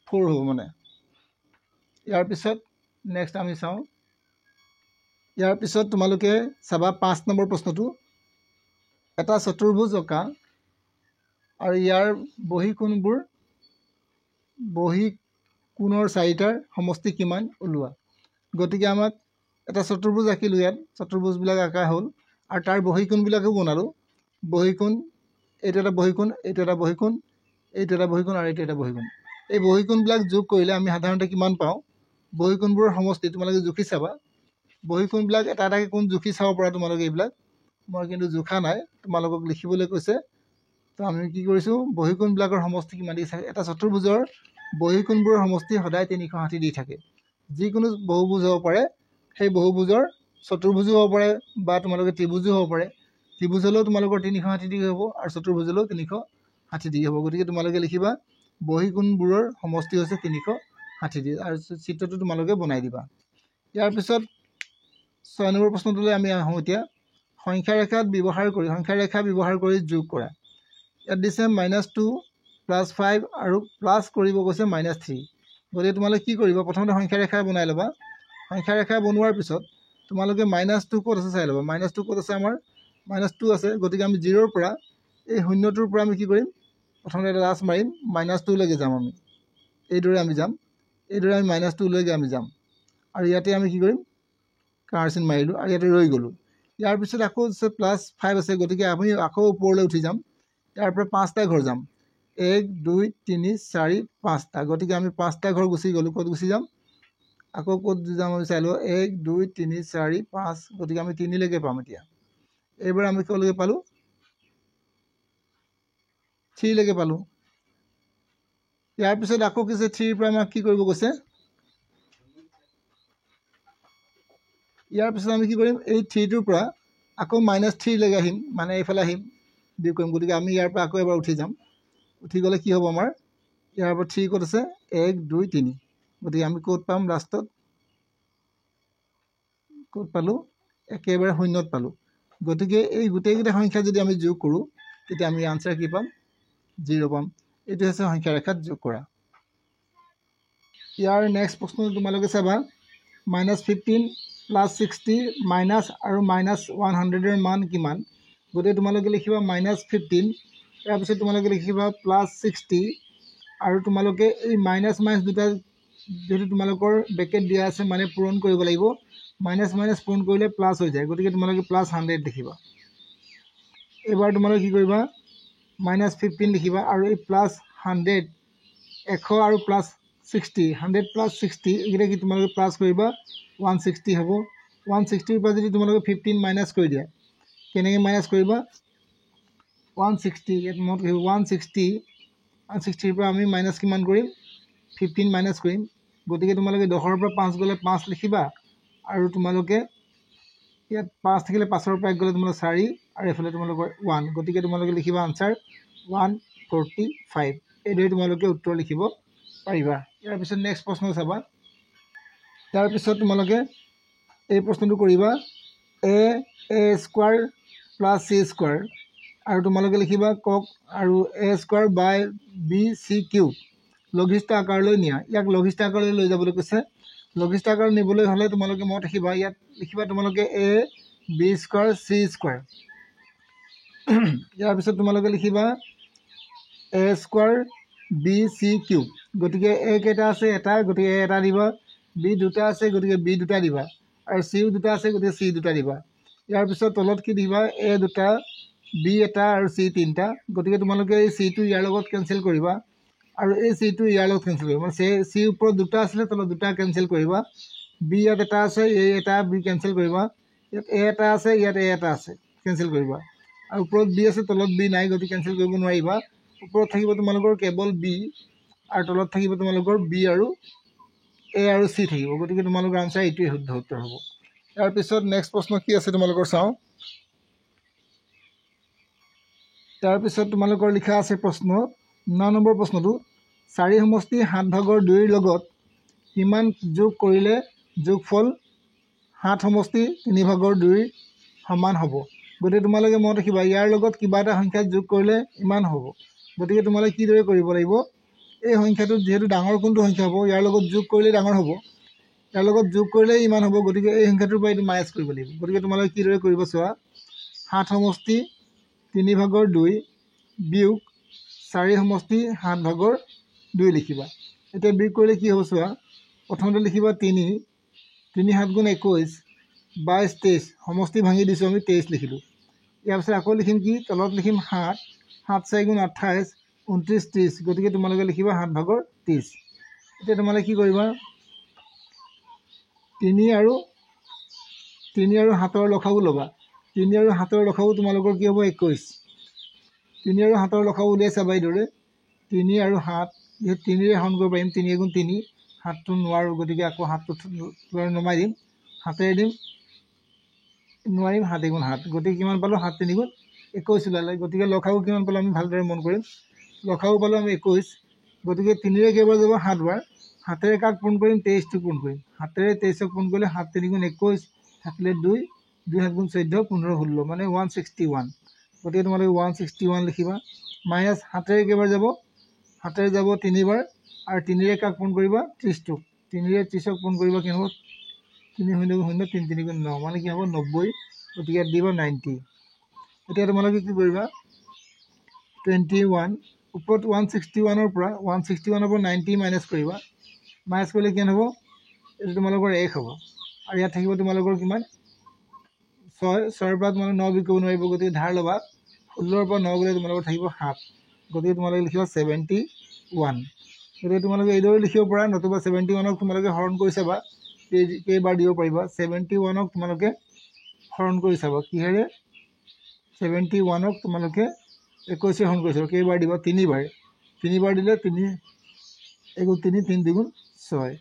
4 হ'ব মানে ইয়াৰ পিছত নেক্সট আমি চাওঁ ইয়াৰ পিছত তোমালোকে চাবা 5 নম্বৰ প্ৰশ্নটো এটা চতুৰ্ভুজ অকা আৰু ইয়াৰ বহি কোণৰ চাৰিটাৰ সমষ্টি কিমান ওলোৱা গতিকে আমাক এটা চতুৰ্ভুজ আঁকিলো ইয়াত চতুৰ্ভুজবিলাক আঁকা হ'ল আৰু তাৰ বহি কোণবিলাকো বনালো বহি কোণ এইটো এটা বহি কোণ এইটো এটা বহি কোণ এইটো এটা বহি কোণ আৰু এইটো এটা বহি কোণ এই বহি কোণবিলাক যোগ কৰিলে আমি সাধাৰণতে কিমান পাওঁ বহি কোণবোৰৰ সমষ্টি তোমালোকে জুখি চাবা বহি কোণবিলাক এটা এটাকে কোণ জুখি চাব পৰা তোমালোকে এইবিলাক মই কিন্তু জোখা নাই তোমালোকক লিখিবলৈ কৈছে তো আমি কি কৰিছো বহি কোণবিলাকৰ সমষ্টি কিমান দি থাকে এটা চতুৰ্ভুজৰ বহি কোণবোৰৰ সমষ্টি সদায় 360 দি থাকে যিকোনো বহুভুজ হ'ব পাৰে সেই বহুভুজৰ চতুৰ্ভুজো হ'ব পাৰে বা তোমালোকে ত্ৰিভুজো হ'ব পাৰে ত্ৰিভুজ হলেও তোমালোকৰ 360 ডিগ্ৰী হ'ব আৰু চতুৰ্ভুজ হলেও 360 ডিগ্ৰী হ'ব গতিকে তোমালোকে লিখিবা বহি কোণবোৰৰ সমষ্টি হৈছে 360 ডিগ্ৰী আৰু চিত্ৰটো তোমালোকে বনাই দিবা ইয়াৰ পিছত 6 নম্বৰ প্ৰশ্নটোলৈ আমি আহোঁ এতিয়া সংখ্যা ৰেখা ব্যৱহাৰ কৰি যোগ কৰা ইয়াত দিছে -2 +5 আৰু প্লাস কৰিব কৈছে -3 গতিকে তোমালোকে কি কৰিবা প্ৰথমতে সংখ্যা ৰেখা বনাই ল'বা সংখ্যা ৰেখা বনোৱাৰ পিছত তোমালোকে -2 ক'ত আছে চাই ল'বা -2 ক'ত আছে আমাৰ -2 আছে গতিকে আমি 0ৰ পৰা এই শূন্যটোৰ পৰা আমি কি কৰিম প্ৰথমতে এটা ৰাছ মাৰিম -2 লৈকে যাম আমি এইদৰে আমি যাম এইদৰে আমি -2 লৈকে আমি যাম আৰু ইয়াতে আমি কি কৰিম কাৰ চিন মাৰিলো আৰু ইয়াতে ৰৈ গলো ইয়াৰ পিছত আকৌ +5 আছে গতিকে আমি আকৌ ওপৰলৈ উঠি যাম ইয়াৰ পৰা 5টা ঘৰ যাম 1 2 3 4 5টা গতিকে আমি 5টা ঘৰ গুচি গলো ক'ত গুচি যাম আকৌ ক'ত যাম আমি চাই লওঁ 1 2 3 4 5 গতিকে আমি 3 লৈকে পাম এতিয়া এইবাৰ আমি ক'লৈকে পালো 3 লৈকে পালো ইয়াৰ পিছত আকৌ কিছে 3 পৰা আমাক কি কৰিব কৈছে ইয়াৰ পিছত আমি কি কৰিম এই 3টোৰ পৰা আকৌ -3 লৈকে আহিম মানে এইফালে আহিম বিয়োগ কৰিম গতিকে আমি ইয়াৰ পৰা আকৌ এবাৰ উঠি যাম উঠি গ'লে কি হ'ব আমাৰ ইয়াৰ পৰা 3 ক'ত আছে 1 2 3 গতিকে আমি ক'ত পাম লাষ্টত ক'ত পালো একেবাৰে শূন্যত পালো গতিকে এই গোটেইকেইটা সংখ্যা যদি আমি যোগ কৰোঁ তেতিয়া আমি আনসাৰ কি পাম 0 পাম এইটো হৈছে সংখ্যা ৰেখাত যোগ কৰা ইয়াৰ নেক্সট প্ৰশ্নটো তোমালোকে চাবা -15 + 60 মাইনাছ আৰু -100 এৰ মান কিমান গতিকে তোমালোকে লিখিবা -15 ইয়াৰ পিছত তোমালোকে লিখিবা +60 আৰু তোমালোকে এই মাইনাছ মাইনাছ দুটা যেটো তোমালোকৰ ব্ৰেকেট দিয়া আছে মানে পূৰণ কৰিব লাগিব মাইনাছ মাইনাছ পূৰণ কৰিলে প্লাস হৈ যায় গতিকে তোমালোকে +100 লিখিবা এবাৰ তোমালোকে কি কৰিবা -15 লিখিবা আৰু এই +100 100 আৰু +60 100 + 60 এগিটা কি তোমালোকে প্লাস কৰিবা 160 হ'ব 160 পৰা যদি তোমালোকে 15 মাইনাছ কৰি দিয়া কেনেকৈ মাইনাছ কৰিবা 160 ইয়াত মত 160 পৰা আমি মাইনাছ কিমান কৰিম 15 মাইনাছ কৰিম গতিকে তোমালোকে 10 ৰ পৰা 5 গলে 5 লিখিবা আৰু তোমালোকে ইয়াত 5 থাকিলে 5 ৰ পৰা 1 গলে তোমালোকে 4 আৰু এফালে তোমালোকৰ 1 গতিকে তোমালোকে লিখিবা আনসাৰ 145 এইদৰে তোমালোকে উত্তৰ লিখিব পাৰিবা ইয়াৰ পিছত নেক্সট প্ৰশ্ন চাবা তাৰ পিছত তোমালোকে এই প্ৰশ্নটো কৰিবা a² + c² আৰু তোমালোকে লিখিবা কক আৰু a² / bc³ লঘিষ্ঠ আকাৰলৈ নিয়া ইয়াক লঘিষ্ঠ আকাৰলৈ লৈ যাবলৈ কৈছে লঘিষ্ঠ আকাৰ নিবলৈ হলে তোমালোকে মত লিখিবা ইয়াত লিখিবা তোমালোকে a b² c² ইয়াৰ পিছত তোমালোকে লিখিবা a² bc³ গতিকে a কেটা আছে এটা গতিকে এটা দিবা b দুটা আছে গতিকে b দুটা দিবা আৰু c দুটা আছে গতিকে c দুটা দিবা ইয়াৰ পিছত তলত কি দিবা a দুটা b এটা আৰু c তিনটা গতিকে তোমালোকে এই c টো ইয়াৰ লগত কেনসেল কৰিবা আৰু এই c টো ইয়াৰ লগত কেনসেল কৰিবা মানে c ওপৰত দুটা আছে তলত দুটা কেনসেল কৰিবা b ইয়াত এটা আছে a এটা b কেনসেল কৰিবা ইয়াত a এটা আছে ইয়াত a এটা আছে কেনসেল কৰিবা আৰু ওপৰত b আছে তলত b নাই গতিকে কেনসেল কৰিব নোৱাৰিবা ওপৰত থাকিব তোমালোকৰ কেৱল b আৰু তলত থাকিব তোমালোকৰ b আৰু a আৰু c থাকিব গতিকে তোমালোকৰ আনসাৰ এইটোৱে শুদ্ধ উত্তৰ হ'ব ইয়াৰ পিছত নেক্সট প্ৰশ্ন কি আছে তোমালোকৰ চাও তাৰ পিছত তোমালোকৰ লিখা আছে প্ৰশ্ন 9 নম্বৰ প্ৰশ্নটো 4 সমষ্টি 7/2 ৰ লগত কিমান যোগ কৰিলে যোগফল 7 সমষ্টি 3/2 সমান হ'ব গতিকে তোমালোকে মনত ৰাখিবা ইয়াৰ লগত কিবা এটা সংখ্যা যোগ কৰিলে ইমান হ'ব গতিকে তোমালোকে কি দৰে কৰিব লাগিব এই সংখ্যাটো যেহেতু ডাঙৰ কোনটো সংখ্যা হ'ব ইয়াৰ লগত যোগ কৰিলে ডাঙৰ হ'ব ইয়াৰ লগত যোগ কৰিলে ইমান হ'ব গতিকে এই সংখ্যাটোৰ পৰা এইটো মাইনাছ কৰিব লাগিব গতিকে তোমালোকে কি দৰে কৰিব চোৱা 7 সমষ্টি 3/2 বিয়োগ 4 সমষ্টি 7/2 লিখিবা এতিয়া বিয়োগ কৰিলে কি হ'ব চোৱা প্ৰথমতে লিখিবা 3 3 7 গুণ 21 22 23 সমষ্টি ভাঙি দিছো আমি 23 লিখিলো ইয়াৰ পিছত আকৌ লিখিম কি তলত লিখিম 7 7 4 গুণ 28 29 30 গতিকে তোমালোকে লিখিবা 7/30 এতিয়া তোমালোকে কি কৰিবা 3 আৰু 7 ৰ লসাগু লবা 3 আৰু 7 ৰ লসাগু তোমালোকৰ কি হ'ব 21 3 আৰু 7 ৰ লসাগু উলিয়াই চাবা এইদৰে 3 আৰু 7 এই 3 ৰে হৰণ কৰিব পাৰিম 3 গুণ 3 7 টো নোৱাৰো গতিকে আকৌ 7 টো নমাই দিম 7 ৰে দিম নোৱাৰিম 7 গুণ 7 গতিকে কিমান পালো 7 3 গুণ 21 ওলালে গতিকে লসাগু কিমান পালো আমি ভালদৰে মন কৰিম লসাগু পালো আমি 21 গতিকে 3 ৰে কেইবাৰ যাব 7 বাৰ 7 ৰে কাক পূৰণ কৰিম 23 টো পূৰণ কৰিম 7 ৰে 23 ক পূৰণ কৰিলে 7 3 গুণ 21 থাকিলে 2 2 7 গুণ 14 15 16 মানে 161 গতিকে তোমালোকে 161 লিখিবা মাইনাছ 7 ৰে কেইবাৰ যাব 7 ৰে যাব 3 বাৰ আৰু 3 ৰে কাক পূৰণ কৰিবা 30 টো 3 ৰে 30 ক পূৰণ কৰিবা কি হ'ব 3 0 0 3 3 গুণ 9 মানে কি হ'ব 90 গতিকে দিবা 90 এতিয়া তোমালোকে কি কৰিবা 21 ওপৰত 161 ৰ পৰা 90 মাইনাছ কৰিবা মাইনাছ কৰিলে কি হ'ব এইটো তোমালোকৰ 1 হ'ব আৰু ইয়াত থাকিব তোমালোকৰ কিমান 6 6 ৰ পৰা তোমালোকে 9 বিয়োগ কৰিব নোৱাৰিব গতিকে ধাৰ লবা 16 ৰ পৰা 9 গলে তোমালোকৰ থাকিব 7 গতিকে তোমালোকে লিখিবা 71 গতিকে তোমালোকে এইদৰে লিখিব পৰা নতুবা 71 ক তোমালোকে হৰণ কৰি চাবা কেইবাৰ দিব পাৰিবা 71 ক তোমালোকে হৰণ কৰি চাবা কিহেৰে 71 ক তোমালোকে 21 হৰণ কৰি চাবা কেইবাৰ দিবা 3 বাৰ দিলে 3 1 3 3 2 6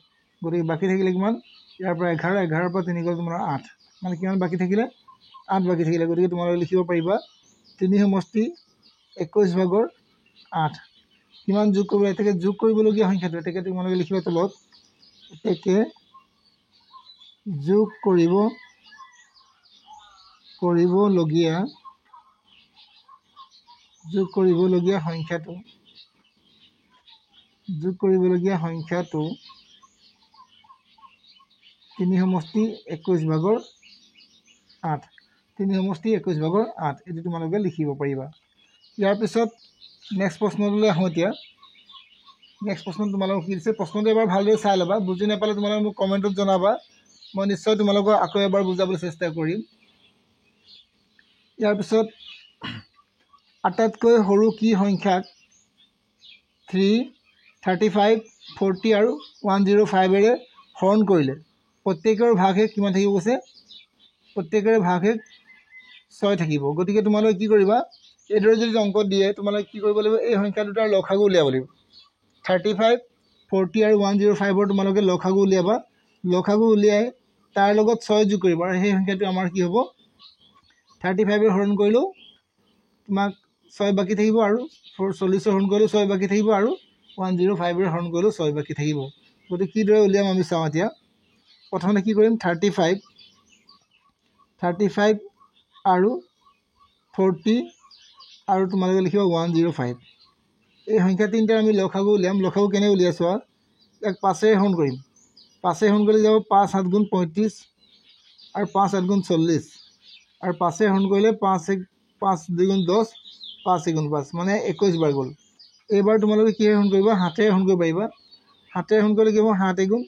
গতিকে বাকি থাকিলে কিমান ইয়াৰ পৰা 11 11 ৰ পৰা 3 গ'ল তোমাৰ 8 মানে কিমান বাকি থাকিলে 8 বাকি থাকিলে গতিকে তোমালোকে লিখিব পাৰিবা 3 সমষ্টি 21/8 কিমান যোগ কৰিব এটাকে যোগ কৰিবলগীয়া সংখ্যাটো এটাকে তোমালোকে লিখিবা তলত এটাকে যোগ কৰিব কৰিবলগীয়া সংখ্যাটো 3 সমষ্টি 21 ভাগৰ 8 3 সমষ্টি 21 ভাগৰ 8 এটো তোমালোকে লিখিব পাৰিবা ইয়াৰ পিছত নেক্সট প্ৰশ্নলৈ আহো এতিয়া নেক্সট প্ৰশ্ন তোমালোকক কি দিছে প্ৰশ্নটো এবাৰ ভালদৰে চাই লবা বুজি নাপালে তোমালোকে মোক কমেন্টত জনাবা মই নিশ্চয় তোমালোকক আকৌ এবাৰ বুজাবলৈ চেষ্টা কৰিম ইয়াৰ পিছত আটাইতকৈ সৰু কি সংখ্যাক 3 35 40 আৰু 105 এৰে হৰণ কৰিলে প্ৰত্যেকৰ ভাগহে কিমান থাকিব কৈছে প্ৰত্যেকৰে ভাগহে 6 থাকিব গতিকে তোমালোকে কি কৰিবা এদৰে যদি অংক দিয়ে তোমালোকে কি কৰিব লাগিব এই সংখ্যা দুটাৰ লসাগু উলিয়াব লাগিব 35 40 আৰু 105 ৰ তোমালোকে লসাগু উলিয়াবা লসাগু উলিয়াই তাৰ লগত 6 যোগ কৰিবা আৰু সেই সংখ্যাটো আমাৰ কি হ'ব 35 এ হৰণ কৰিলো তোমাক 6 বাকি থাকিব আৰু 40 হৰণ কৰিলো 6 বাকি থাকিব আৰু 105 এ হৰণ কৰিলো 6 বাকি থাকিব গতিকে কি দৰে উলিয়াম আমি চাও এতিয়া প্ৰথমে কি কৰিম 35 আৰু 40 আৰু তোমালোকে লিখিবা 105 এই সংখ্যা তিনটা আমি লসাগু উলিয়াম লসাগু কেনে উলিয়াছো এক 5 এ হৰণ কৰিম 5 এ হৰণ কৰিলে যাব 5 7 গুণ 35 আৰু 5 8 গুণ 40 আৰু 5 এ হৰণ কৰিলে 5 2 গুণ 10 5 গুণ 5 মানে 21 বাৰ গল এইবাৰ তোমালোকে কি হৰণ কৰিবা 7 এ হৰণ কৰিব পাৰিবা 7 এ হৰণ কৰিলে কি হ'ব 7 গুণ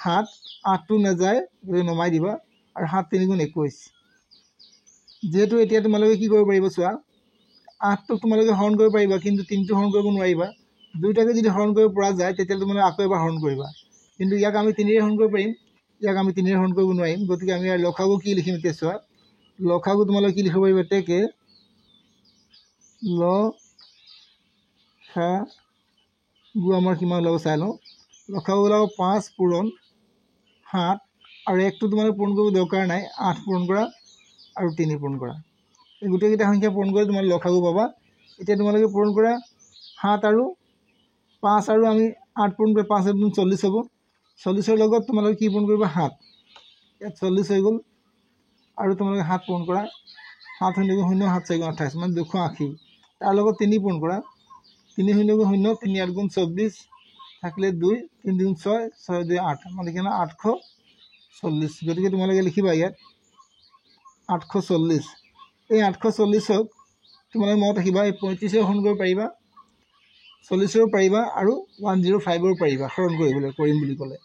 7 8 টো নাযায় গৈ নমাই দিবা আৰু 7 3 গুণ 21 যেহেতু এতিয়া তোমালোকে কি কৰিব পাৰিবা চোৱা 8 টো তোমালোকে হৰণ কৰিব পাৰিবা কিন্তু 3 টো হৰণ কৰিব নোৱাৰিবা দুইটাকে যদি হৰণ কৰিব পৰা যায় তেতিয়া তোমালোকে আকৌ এবাৰ হৰণ কৰিবা কিন্তু ইয়াক আমি 3 এ হৰণ কৰিব পাৰিম ইয়াক আমি 3 এ হৰণ কৰিব নোৱাৰিম গতিকে আমি ইয়াৰ লসাগু কি লিখিম এতিয়া চোৱা লসাগু তোমালোকে কি লিখিব পাৰিবা তেকে লসাগু আমাৰ কিমান ওলাব চাই লওঁ লসাগু ওলাব 5 পূৰণ 7 আৰু 1 টো তোমালোকে পূৰণ কৰিব দৰকাৰ নাই 8 পূৰণ কৰা আৰু 3 পূৰণ কৰা এই গোটেইকেইটা সংখ্যা পূৰণ কৰি তোমালোকে লসাগু পাবা এতিয়া তোমালোকে পূৰণ কৰা 7 আৰু 5 আৰু আমি 8 পূৰণ কৰি 5 গুণ 40 হ'ব 40 ৰ লগত তোমালোকে কি পূৰণ কৰিবা 7 ইয়াত 40 হৈ গ'ল আৰু তোমালোকে 7 পূৰণ কৰা 7 0 0 7 4 28 মানে 280 তাৰ লগত 3 পূৰণ কৰা 3 0 0 3 8 গুণ 24 থাকিলে 2 3 গুণ 6 6 2 8 মানে কিমান 840 গতিকে তোমালোকে লিখিবা ইয়াত 840 এই 840ক তোমালোকে মনত ৰাখিবা এই 35 এ হৰণ কৰিব পাৰিবা 40 ৰ পাৰিবা আৰু 105 ৰ পাৰিবা হৰণ কৰিবলৈ কৰিম বুলি ক'লে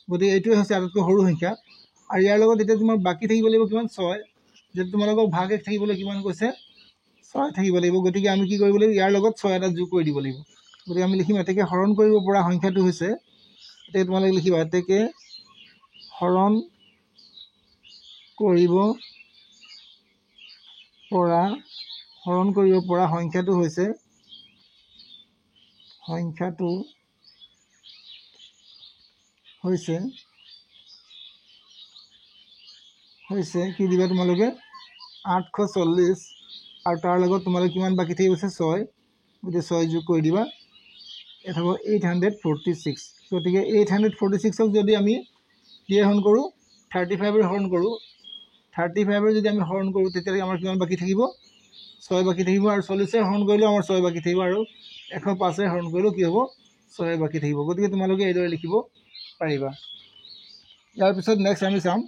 গতিকে এইটোৱে হৈছে আটাইতকৈ সৰু সংখ্যা আৰু ইয়াৰ লগত এতিয়া তোমাৰ বাকি থাকিব লাগিব কিমান 6 যেটো তোমালোকক ভাগ এক থাকিবলৈ কিমান কৈছে 6 থাকিব লাগিব গতিকে আমি কি কৰিব লাগিব ইয়াৰ লগত 6 এটা যোগ কৰি দিব লাগিব গতিকে আমি লিখিম এতেকে হৰণ কৰিব পৰা সংখ্যাটো হৈছে এতিয়া তোমালোকে লিখিবা এতেকে হৰণ কৰিব পৰা সংখ্যাটো হৈছে কি দিবা তোমালোকে 840 আৰু তাৰ লগত তোমালোকে কিমান বাকি থাকিব আছে 6 গতিকে 6 যোগ কৰি দিবা এটা হ'ব 846 গতিকে 846 ক যদি আমি কি হৰণ কৰো 35 এৰ হৰণ কৰো 35 এৰ যদি আমি হৰণ কৰো তেতিয়া আমাৰ কিমান বাকি থাকিব 6 বাকি থাকিব আৰু 40 এ হৰণ কৰিলে আমাৰ 6 বাকি থাকিব আৰু 105 এ হৰণ কৰিলে কি হ'ব 6 বাকি থাকিব গতিকে তোমালোকে এইদৰে লিখিব পাৰিবা ইয়াৰ পিছত নেক্সট আমি চাম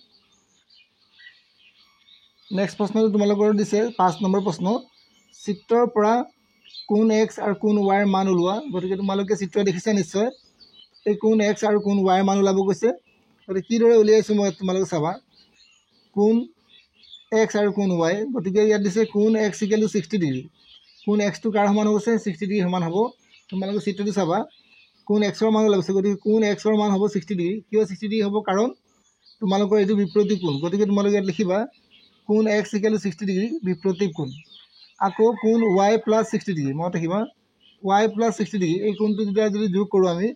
নেক্সট প্ৰশ্নটো তোমালোকৰ দিছে 5 নম্বৰ প্ৰশ্ন চিত্ৰৰ পৰা কোন x আৰু কোন y ৰ মান উলিওৱা গতিকে তোমালোকে চিত্ৰ দেখিছা নিশ্চয় এই কোন x আৰু কোন y ৰ মান উলাব কৈছে গতিকে কি দৰে উলিয়াইছো মই তোমালোকে চাবা কোন x আৰু কোন y গতিকে ইয়াত দিছে কোন x = 60 ডিগ্ৰী কোন x টো কাৰ সমান হৈছে 60 ডিগ্ৰী সমান হ'ব তোমালোকে চিত্ৰটো চাবা কোন x ৰ মান উলাবছে গতিকে কোন x ৰ মান হ'ব 60 ডিগ্ৰী কিয় 60 ডিগ্ৰী হ'ব কাৰণ তোমালোকৰ এইটো বিপৰীত কোণ গতিকে তোমালোকে ইয়াত লিখিবা কোন x = 60 ডিগ্ৰী বিপৰীত কোণ আকৌ কোন y + 60 ডিগ্ৰী মত ৰাখিবা y + 60 ডিগ্ৰী এই কোণটো যদি যোগ কৰো আমি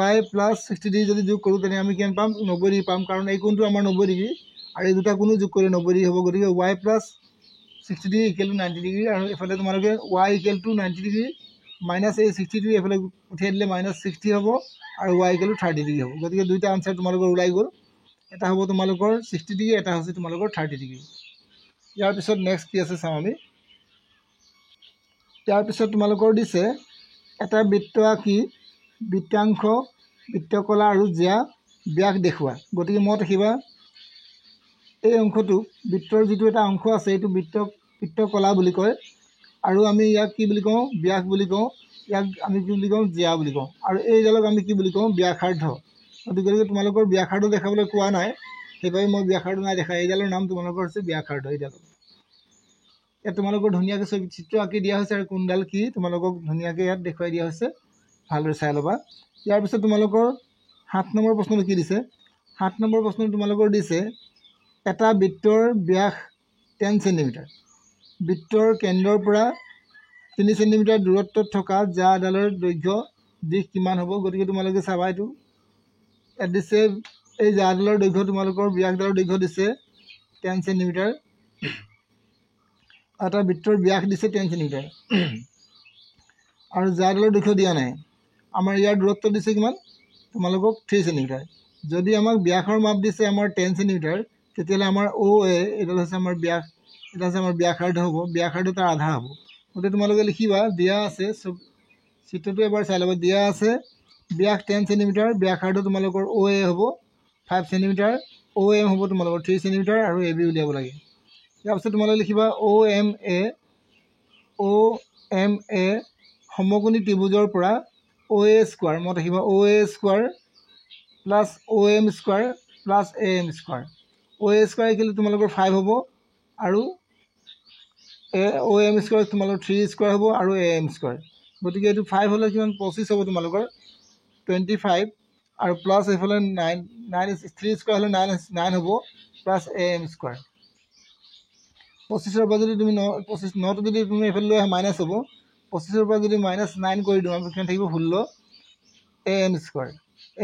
y + 60 ডিগ্ৰী যদি যোগ কৰো তেনে আমি কিমান পাম 90 ডিগ্ৰী পাম কাৰণ এই কোণটো আমাৰ 90 ডিগ্ৰী আৰু এই দুটা কোণো যোগ কৰিলে 90 ডিগ্ৰী হ'ব গতিকে y + 60 ডিগ্ৰী = 90 ডিগ্ৰী আৰু এফালে তোমালোকে y = 90 ডিগ্ৰী মাইনাস এই 60 ডিগ্ৰী এফালে উঠাই দিলে -60 হ'ব আৰু y = 30 ডিগ্ৰী হ'ব গতিকে দুইটা আনসাৰ তোমালোকৰ ওলাই গ'ল এটা হ'ব তোমালোকৰ 60 ডিগ্ৰী এটা হৈছে তোমালোকৰ 30 ডিগ্ৰী ইয়াৰ পিছত নেক্সট কি আছে চাওঁ আমি। ইয়াৰ পিছত তোমালোকৰ দিছে এটা বৃত্ত আঁকি বৃত্তাংশ বৃত্তকলা আৰু জীয়া ব্যাস দেখুওৱা। গতিকে মনত ৰাখিবা এই অংশটো বৃত্তৰ যিটো এটা অংশ আছে এইটো বৃত্তকলা বুলি কয় আৰু আমি ইয়াক কি বুলি কওঁ ব্যাস বুলি কওঁ, ইয়াক আমি কি বুলি কওঁ জীয়া বুলি কওঁ, আৰু এইডালক আমি কি বুলি কওঁ ব্যাসাৰ্ধ। গতিকে তোমালোকৰ ব্যাসাৰ্ধ দেখাবলৈ কোৱা নাই, সেইবাবে মই ব্যাসাৰ্ধ নাই দেখা। এইডালৰ নাম তোমালোকৰ হৈছে ব্যাসাৰ্ধ। এইডাল ইয়াত তোমালোকৰ ধুনীয়াকৈ চিত্ৰ আঁকি দিয়া হৈছে আৰু কোনডাল কি তোমালোকক ধুনীয়াকৈ ইয়াত দেখুৱাই দিয়া হৈছে, ভালদৰে চাই ল'বা। ইয়াৰ পিছত তোমালোকৰ 7 নম্বৰ প্ৰশ্নটো কি দিছে। 7 নম্বৰ প্ৰশ্নটো তোমালোকৰ দিছে এটা বৃত্তৰ ব্যাস 10 চেণ্টিমিটাৰ, বৃত্তৰ কেন্দ্ৰৰ পৰা 3 চেণ্টিমিটাৰ দূৰত্বত থকা জাডালৰ দৈৰ্ঘ্য দিশ কিমান হ'ব। গতিকে তোমালোকে চাবা এইটো ইয়াত দিছে এই জাডালৰ দৈৰ্ঘ্য তোমালোকৰ ব্যাসডালৰ দৈৰ্ঘ্য দিছে 10 চেণ্টিমিটাৰ, এটা বৃত্তৰ ব্যাস দিছে 10 চেণ্টিমিটাৰ আৰু জাডালৰ দৈৰ্ঘ্য দিয়া নাই। আমাৰ ইয়াৰ দূৰত্ব দিছে কিমান তোমালোকক 3 চেণ্টিমিটাৰ। যদি আমাক ব্যাসৰ মাপ দিছে আমাৰ 10 চেণ্টিমিটাৰ, তেতিয়াহ'লে আমাৰ OA এইডাল হৈছে আমাৰ ব্যাস, এটা হৈছে আমাৰ ব্যাসাৰ্ধ হ'ব, ব্যাসাৰ্ধ তাৰ আধা হ'ব। গতিকে তোমালোকে লিখিবা দিয়া আছে, চিত্ৰটো এবাৰ চাই ল'বা। দিয়া আছে ব্যাস 10 চেণ্টিমিটাৰ, ব্যাসাৰ্ধ তোমালোকৰ OA হ'ব 5 চেণ্টিমিটাৰ, OM হ'ব তোমালোকৰ 3 চেণ্টিমিটাৰ আৰু AB উলিয়াব লাগে। ইয়াৰ পিছত তোমালোকে লিখিবা OMA সমকোণী ত্ৰিভুজৰ পৰা OA স্কোৱাৰ, মনত ৰাখিবা OA square plus OM square plus AM square. OA square equal তোমালোকৰ 5 হ'ব আৰু OM স্কোৱাৰ তোমালোকৰ 3 স্কোৱাৰ হ'ব আৰু AM স্কোৱাৰ। গতিকে এইটো 5 হ'লে কিমান 25 হ'ব তোমালোকৰ 25 আৰু প্লাছ এইফালে 9 3 স্কোৱাৰ হ'লে 9 হ'ব প্লাছ AM স্কোৱাৰ। 25ৰ পৰা যদি তুমি 9টো যদি তুমি এইফালে লৈ আহা মাইনাছ হ'ব, 25ৰ পৰা যদি -9 কৰি দিওঁ আমি কিমান থাকিব 16 AM স্কোৱাৰ।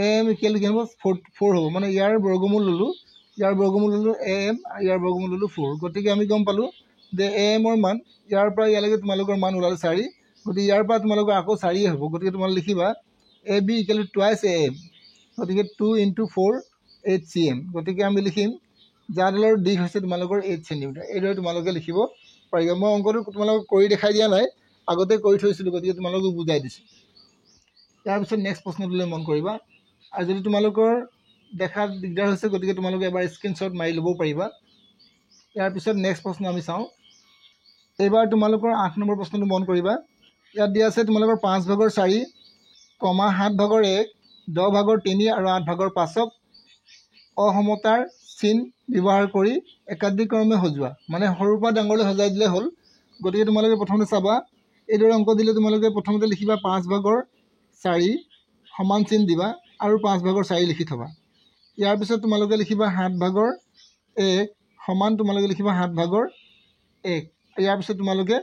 AM ইকুৱেল কি হ'ব 4 হ'ব, মানে ইয়াৰ বৰ্গমূল ল'লোঁ, ইয়াৰ বৰ্গমূল ল'লোঁ AM আৰু ইয়াৰ বৰ্গমূল ল'লোঁ 4। গতিকে আমি গম পালোঁ যে AMৰ মান ইয়াৰ পৰা ইয়ালৈকে তোমালোকৰ মান ওলালে 4, গতিকে ইয়াৰ পৰা তোমালোকৰ আকৌ 4 হ'ব। গতিকে তোমালোকে লিখিবা AB equal to twice AM, গতিকে 2 × 4 8 cm। গতিকে আমি লিখিম জাডালৰ দিশ হৈছে তোমালোকৰ 8 চেণ্টিমিটাৰ। এইদৰে তোমালোকে লিখিব পাৰিবা। মই অংকটো তোমালোকক কৰি দেখাই দিয়া নাই, আগতে কৰি থৈছিলোঁ, গতিকে তোমালোকক বুজাই দিছোঁ। ইয়াৰ পিছত নেক্সট প্ৰশ্নটোলৈ মন কৰিবা, আৰু যদি তোমালোকৰ দেখাত দিগদাৰ হৈছে গতিকে তোমালোকে এবাৰ স্ক্ৰীনশ্বট মাৰি ল'বও পাৰিবা। ইয়াৰ পিছত নেক্সট প্ৰশ্ন আমি চাওঁ। এইবাৰ তোমালোকৰ 8 নম্বৰ প্ৰশ্নটো মন কৰিবা। ইয়াত দিয়া আছে তোমালোকৰ 5/4, 7/1, 10/3 আৰু 8/5ক অসমতাৰ চিন ব্যৱহাৰ কৰি একাধিক্ৰমে সজোৱা, মানে সৰুৰ পৰা ডাঙৰলৈ সজাই দিলে হ'ল। গতিকে তোমালোকে প্ৰথমতে চাবা এইদৰে অংক দিলে তোমালোকে প্ৰথমতে লিখিবা 5/4 সমান চিন দিবা আৰু 5/4 লিখি থবা। ইয়াৰ পিছত তোমালোকে লিখিবা 7/1 সমান তোমালোকে লিখিবা 7/1। ইয়াৰ পিছত তোমালোকে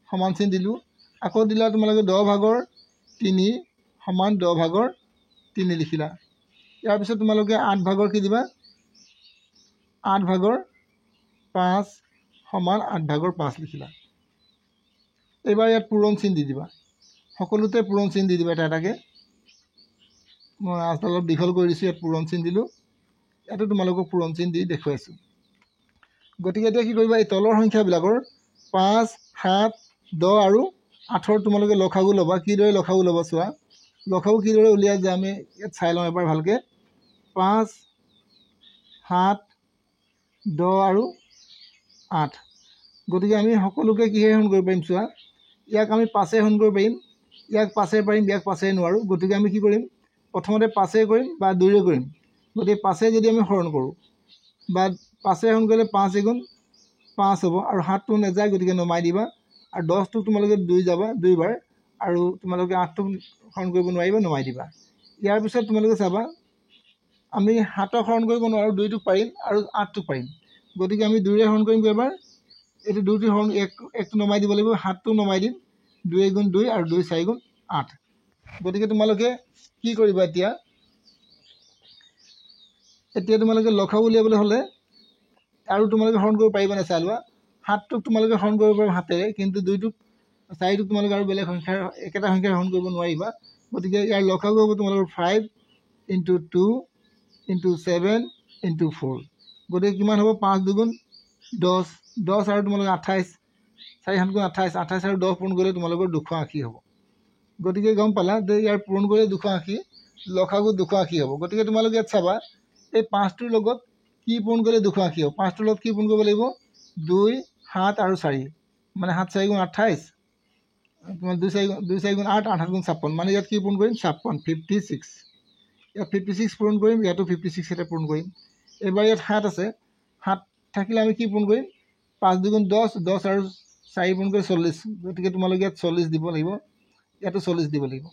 সমান চিন দিলোঁ, আকৌ দিলা তোমালোকে 10/3 সমান 10/3 লিখিলা। ইয়াৰ পিছত তোমালোকে 8/4 কি দিবা 8/5 সমান 8/5 লিখিলা। এইবাৰ ইয়াত পূৰণ চিন দি দিবা, সকলোতে পূৰণ চিন দি দিবা এটা এটাকৈ। মই অলপ দীঘল কৰি দিছোঁ, ইয়াত পূৰণ চিন দিলোঁ, ইয়াতো তোমালোকক পূৰণ চিন দি দেখুৱাইছোঁ। গতিকে এতিয়া কি কৰিবা এই তলৰ সংখ্যাবিলাকৰ 5, 7, 10 আৰু 8ৰ তোমালোকে লসাগু ল'বা। কিদৰে লসাগু ল'বা চোৱা, লসাগু কিদৰে উলিয়াই যায় আমি ইয়াত চাই লওঁ এবাৰ ভালকৈ। 5, 7, 10 আৰু 8। গতিকে আমি সকলোকে কিহেৰে হৰণ কৰিব পাৰিম চোৱা, ইয়াক আমি 5 হৰণ কৰিব পাৰিম, ইয়াক 5 পাৰিম, ইয়াক 5 নোৱাৰোঁ। গতিকে আমি কি কৰিম প্ৰথমতে 5 কৰিম বা 2 কৰিম। গতিকে 5 যদি আমি হৰণ কৰোঁ বা 5 হৰণ কৰিলে 5 × 5 হ'ব আৰু 7টো নাযায়, গতিকে নমাই দিবা। আৰু 10টো তোমালোকে 2 যাবা 2 বাৰ, আৰু তোমালোকে 8টো হৰণ কৰিব নোৱাৰিবা, নমাই দিবা। ইয়াৰ পিছত তোমালোকে চাবা আমি 7ক হৰণ কৰিব নোৱাৰোঁ, 2টো পাৰিম আৰু 8টো পাৰিম। গতিকে আমি 2ৰে হৰণ কৰিম এবাৰ, এইটো 2টো হৰণ 1টো নমাই দিব লাগিব, 7টো নমাই দিম, 2 × 2 আৰু 2 4 × 8। গতিকে তোমালোকে কি কৰিবা এতিয়া তোমালোকে লসাগু উলিয়াবলৈ হ'লে আৰু তোমালোকে হৰণ কৰিব পাৰিবা নাই চাই লোৱা। 7টোক তোমালোকে হৰণ কৰিব পাৰিবা হাতেৰে, কিন্তু 2টোক 4টোক তোমালোকে আৰু বেলেগ সংখ্যাৰ একেটা সংখ্যাৰ হৰণ কৰিব নোৱাৰিবা। গতিকে ইয়াৰ লসাগু হ'ব তোমালোকৰ 5 × 2 × 7 × 4। গতিকে কিমান হ'ব 5 × 2 = 10, 10 আৰু তোমালোকৰ 28 4 7 গুণ 28 28 আৰু 10 পূৰণ কৰিলে তোমালোকৰ 280 হ'ব গতিকে গম পালা যে ইয়াৰ পূৰণ কৰিলে 280 লসাগু 280 হ'ব গতিকে তোমালোকে ইয়াত চাবা এই 5টোৰ লগত কি পূৰণ কৰিলে 280 হ'ব 5টোৰ লগত কি পূৰণ কৰিব লাগিব 2 7 আৰু 4 মানে 7 4 গুণ 28 তোমাৰ 2 4 গুণ 8 8 গুণ 56 মানে ইয়াত কি পূৰণ কৰিম 56 56 ইয়াত 56 পূৰণ কৰিম ইয়াতো 56 এটা পূৰণ কৰিম এবাৰ ইয়াত 7 আছে 7 থাকিলে আমি কি পূৰণ কৰিম 5 2 গুণ 10 10 আৰু 4 পূৰণ কৰি 40 গতিকে তোমালোকে ইয়াত 40 দিব লাগিব ইয়াতো 40 দিব লাগিব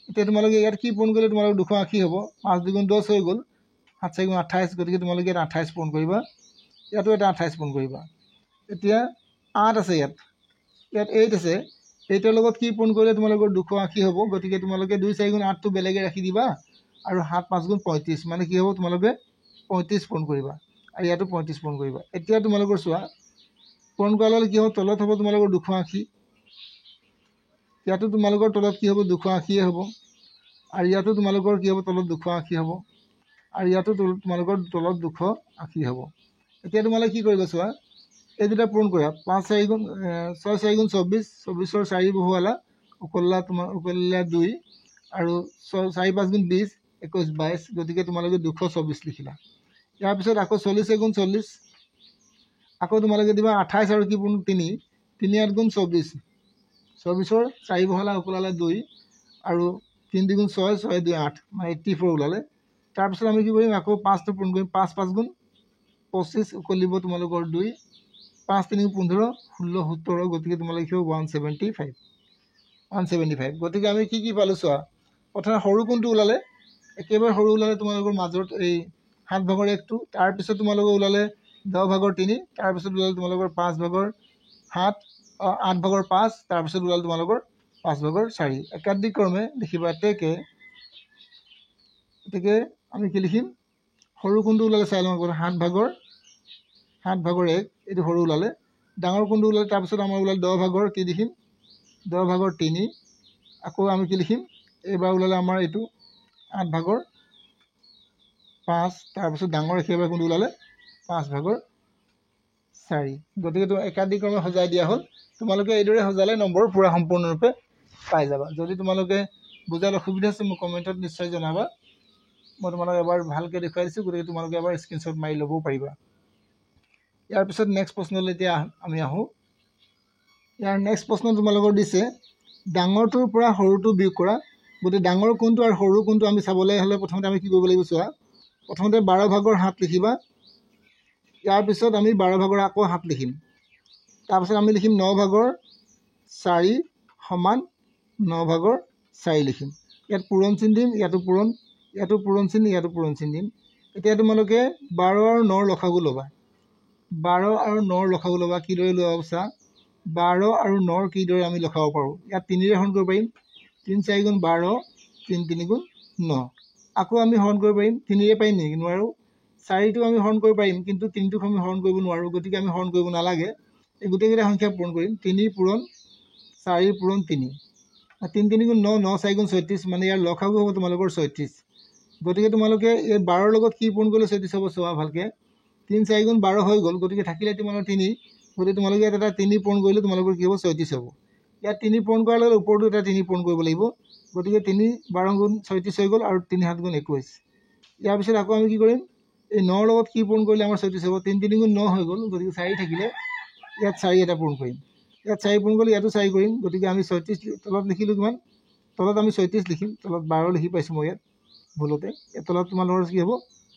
এতিয়া তোমালোকে ইয়াত কি পূৰণ কৰিলে তোমালোকৰ 280 হ'ব 5 2 গুণ 10 হৈ গ'ল 7 4 গুণ 28 গতিকে তোমালোকে ইয়াত 28 পূৰণ কৰিবা ইয়াতো এটা 28 পূৰণ কৰিবা এতিয়া 8 আছে ইয়াত 8 আছে 8ৰ লগত কি পূৰণ কৰিলে তোমালোকৰ 280 হ'ব গতিকে তোমালোকে 2 4 গুণ 8টো বেলেগে ৰাখি দিবা আৰু 7 5 গুণ 35 মানে কি হ'ব তোমালোকে 35 পূৰণ কৰিবা আৰু ইয়াতো 35 পূৰণ কৰিবা এতিয়া তোমালোকৰ চোৱা পূৰণ কৰাৰ লগে কি হ'ব তলত হ'ব তোমালোকৰ 280 ইয়াতো তোমালোকৰ তলত কি হ'ব 280 হ'ব আৰু ইয়াতো তোমালোকৰ কি হ'ব তলত 280 হ'ব আৰু ইয়াতো তোমালোকৰ তলত 280 হ'ব এতিয়া তোমালোকে কি কৰিবা চোৱা এই দুটা পূৰণ কৰা 5 4 গুণ 6 4 গুণ 24 24ৰ 4 বহুৱালা উকলিলা 2 আৰু 4 5 গুণ 20 21 22 গতিকে তোমালোকে 224 লিখিলা ইয়াৰ পিছত আকৌ 40 গুণ 40 আকৌ তোমালোকে দিবা 28 আৰু কি পূৰণ 3 3 8 গুণ 24 24ৰ 4 বহুৱালা উকলালা 2 আৰু 3 2 গুণ 6 6 2 8 মানে 84 ওলালে তাৰপিছত আমি কি কৰিম আকৌ 5টো পূৰণ কৰিম 5 5 গুণ 25 উকলিব তোমালোকৰ 2 5 3 15 16 17 গতিকে তোমালোকে লিখিব 175 গতিকে আমি কি পালোঁ চোৱা প্ৰথমে সৰু কোণটো ওলালে একেবাৰে সৰু ওলালে তোমালোকৰ মাজত এই 7 ভাগৰ 1টো তাৰপিছত তোমালোকৰ ওলালে 10 ভাগৰ 3 তাৰপিছত ওলালে তোমালোকৰ 5 ভাগৰ 7 8 ভাগৰ 5 তাৰপিছত ওলালে তোমালোকৰ 5 ভাগৰ 4 একাধিক ক্ৰমে লিখিবা গতিকে আমি কি লিখিম সৰু কোণটো ওলালে চাই লওঁ 7 ভাগৰ 1 এইটো সৰু ওলালে ডাঙৰ কোণটো ওলালে তাৰপিছত আমাৰ ওলালে 10 ভাগৰ কি লিখিম 10 ভাগৰ 3 আকৌ আমি কি লিখিম এইবাৰ ওলালে আমাৰ এইটো 8 ভাগৰ 5 তাৰপিছত ডাঙৰ একেবাৰে কোণটো ওলালে 5 ভাগৰ 4 গতিকে তো একাধিক ক্ৰমে সজাই দিয়া হ'ল তোমালোকে এইদৰে সজালে নম্বৰ পুৰা সম্পূৰ্ণৰূপে পাই যাবা যদি তোমালোকে বুজাত অসুবিধা আছে মোক কমেণ্টত নিশ্চয় জনাবা মই তোমালোক এবাৰ ভালকৈ দেখুৱাই দিছোঁ গতিকে তোমালোকে এবাৰ স্ক্ৰীনশ্বট মাৰি ল'বও পাৰিবা ইয়াৰ পিছত নেক্সট প্ৰশ্নলৈ এতিয়া আমি আহোঁ ইয়াৰ নেক্সট প্ৰশ্ন তোমালোকৰ দিছে ডাঙৰটোৰ পৰা সৰুটো বিয়োগ কৰা গতিকে ডাঙৰ কোণটো আৰু সৰু কোণটো আমি চাবলৈ হ'লে প্ৰথমতে আমি কি কৰিব লাগিব চোৱা প্ৰথমতে 12 ভাগৰ 7 লিখিবা ইয়াৰ পিছত আমি 12 ভাগৰ আকৌ 7 লিখিম তাৰপিছত আমি লিখিম 9 ভাগৰ 4 সমান 9 ভাগৰ 4 লিখিম ইয়াত পূৰণ চিন দিম ইয়াতো পূৰণ চিন ইয়াতো পূৰণ চিন দিম এতিয়া তোমালোকে 12 আৰু 9ৰ লসাগু ল'বা 12 আৰু 9ৰ লসাগু ল'বা কিদৰে লোৱা চা 12 আৰু 9ৰ কিদৰে আমি লখাব পাৰোঁ ইয়াত 3ৰে হৰণ কৰিব পাৰিম 3 4 গুণ 12 3 3 গুণ 9 আকৌ আমি হৰণ কৰিব পাৰিম 3ৰে পাৰিম নেকি নোৱাৰোঁ 4টো আমি হৰণ কৰিব পাৰিম কিন্তু 3টোক আমি হৰণ কৰিব নোৱাৰোঁ গতিকে আমি হৰণ কৰিব নালাগে এই গোটেইকেইটা সংখ্যা পূৰণ কৰিম 3 পূৰণ 4 পূৰণ 3 3 3 গুণ 9 9 4 গুণ 36 মানে ইয়াৰ লসাগু হ'ব তোমালোকৰ 36 গতিকে তোমালোকে এই 12ৰ লগত কি পূৰণ কৰিলে 36 হ'ব চোৱা ভালকৈ 3 4 গুণ 12 হৈ গ'ল গতিকে থাকিলে তোমালোকৰ 3 গতিকে তোমালোকে ইয়াত এটা 3 পূৰণ কৰিলে তোমালোকৰ কি হ'ব 36 হ'ব ইয়াত 3 পূৰণ কৰাৰ লগে ওপৰতো এটা 3 পূৰণ কৰিব লাগিব গতিকে 3 12 গুণ 36 হৈ গ'ল আৰু 3 7 গুণ 21 ইয়াৰ পিছত আকৌ আমি কি কৰিম এই 9ৰ লগত কি পূৰণ কৰিলে আমাৰ 36 হ'ব 3 3 গুণ 9 হৈ গ'ল গতিকে 4 থাকিলে ইয়াত 4 এটা পূৰণ কৰিম ইয়াত 4 পূৰণ কৰিলে ইয়াতো 4 কৰিম গতিকে আমি 36 তলত লিখিলোঁ কিমান তলত আমি 36 লিখিম তলত 12 লিখি পাইছোঁ মই ইয়াত ভুলতে ইয়াত তলত তোমালোকৰ কি হ'ব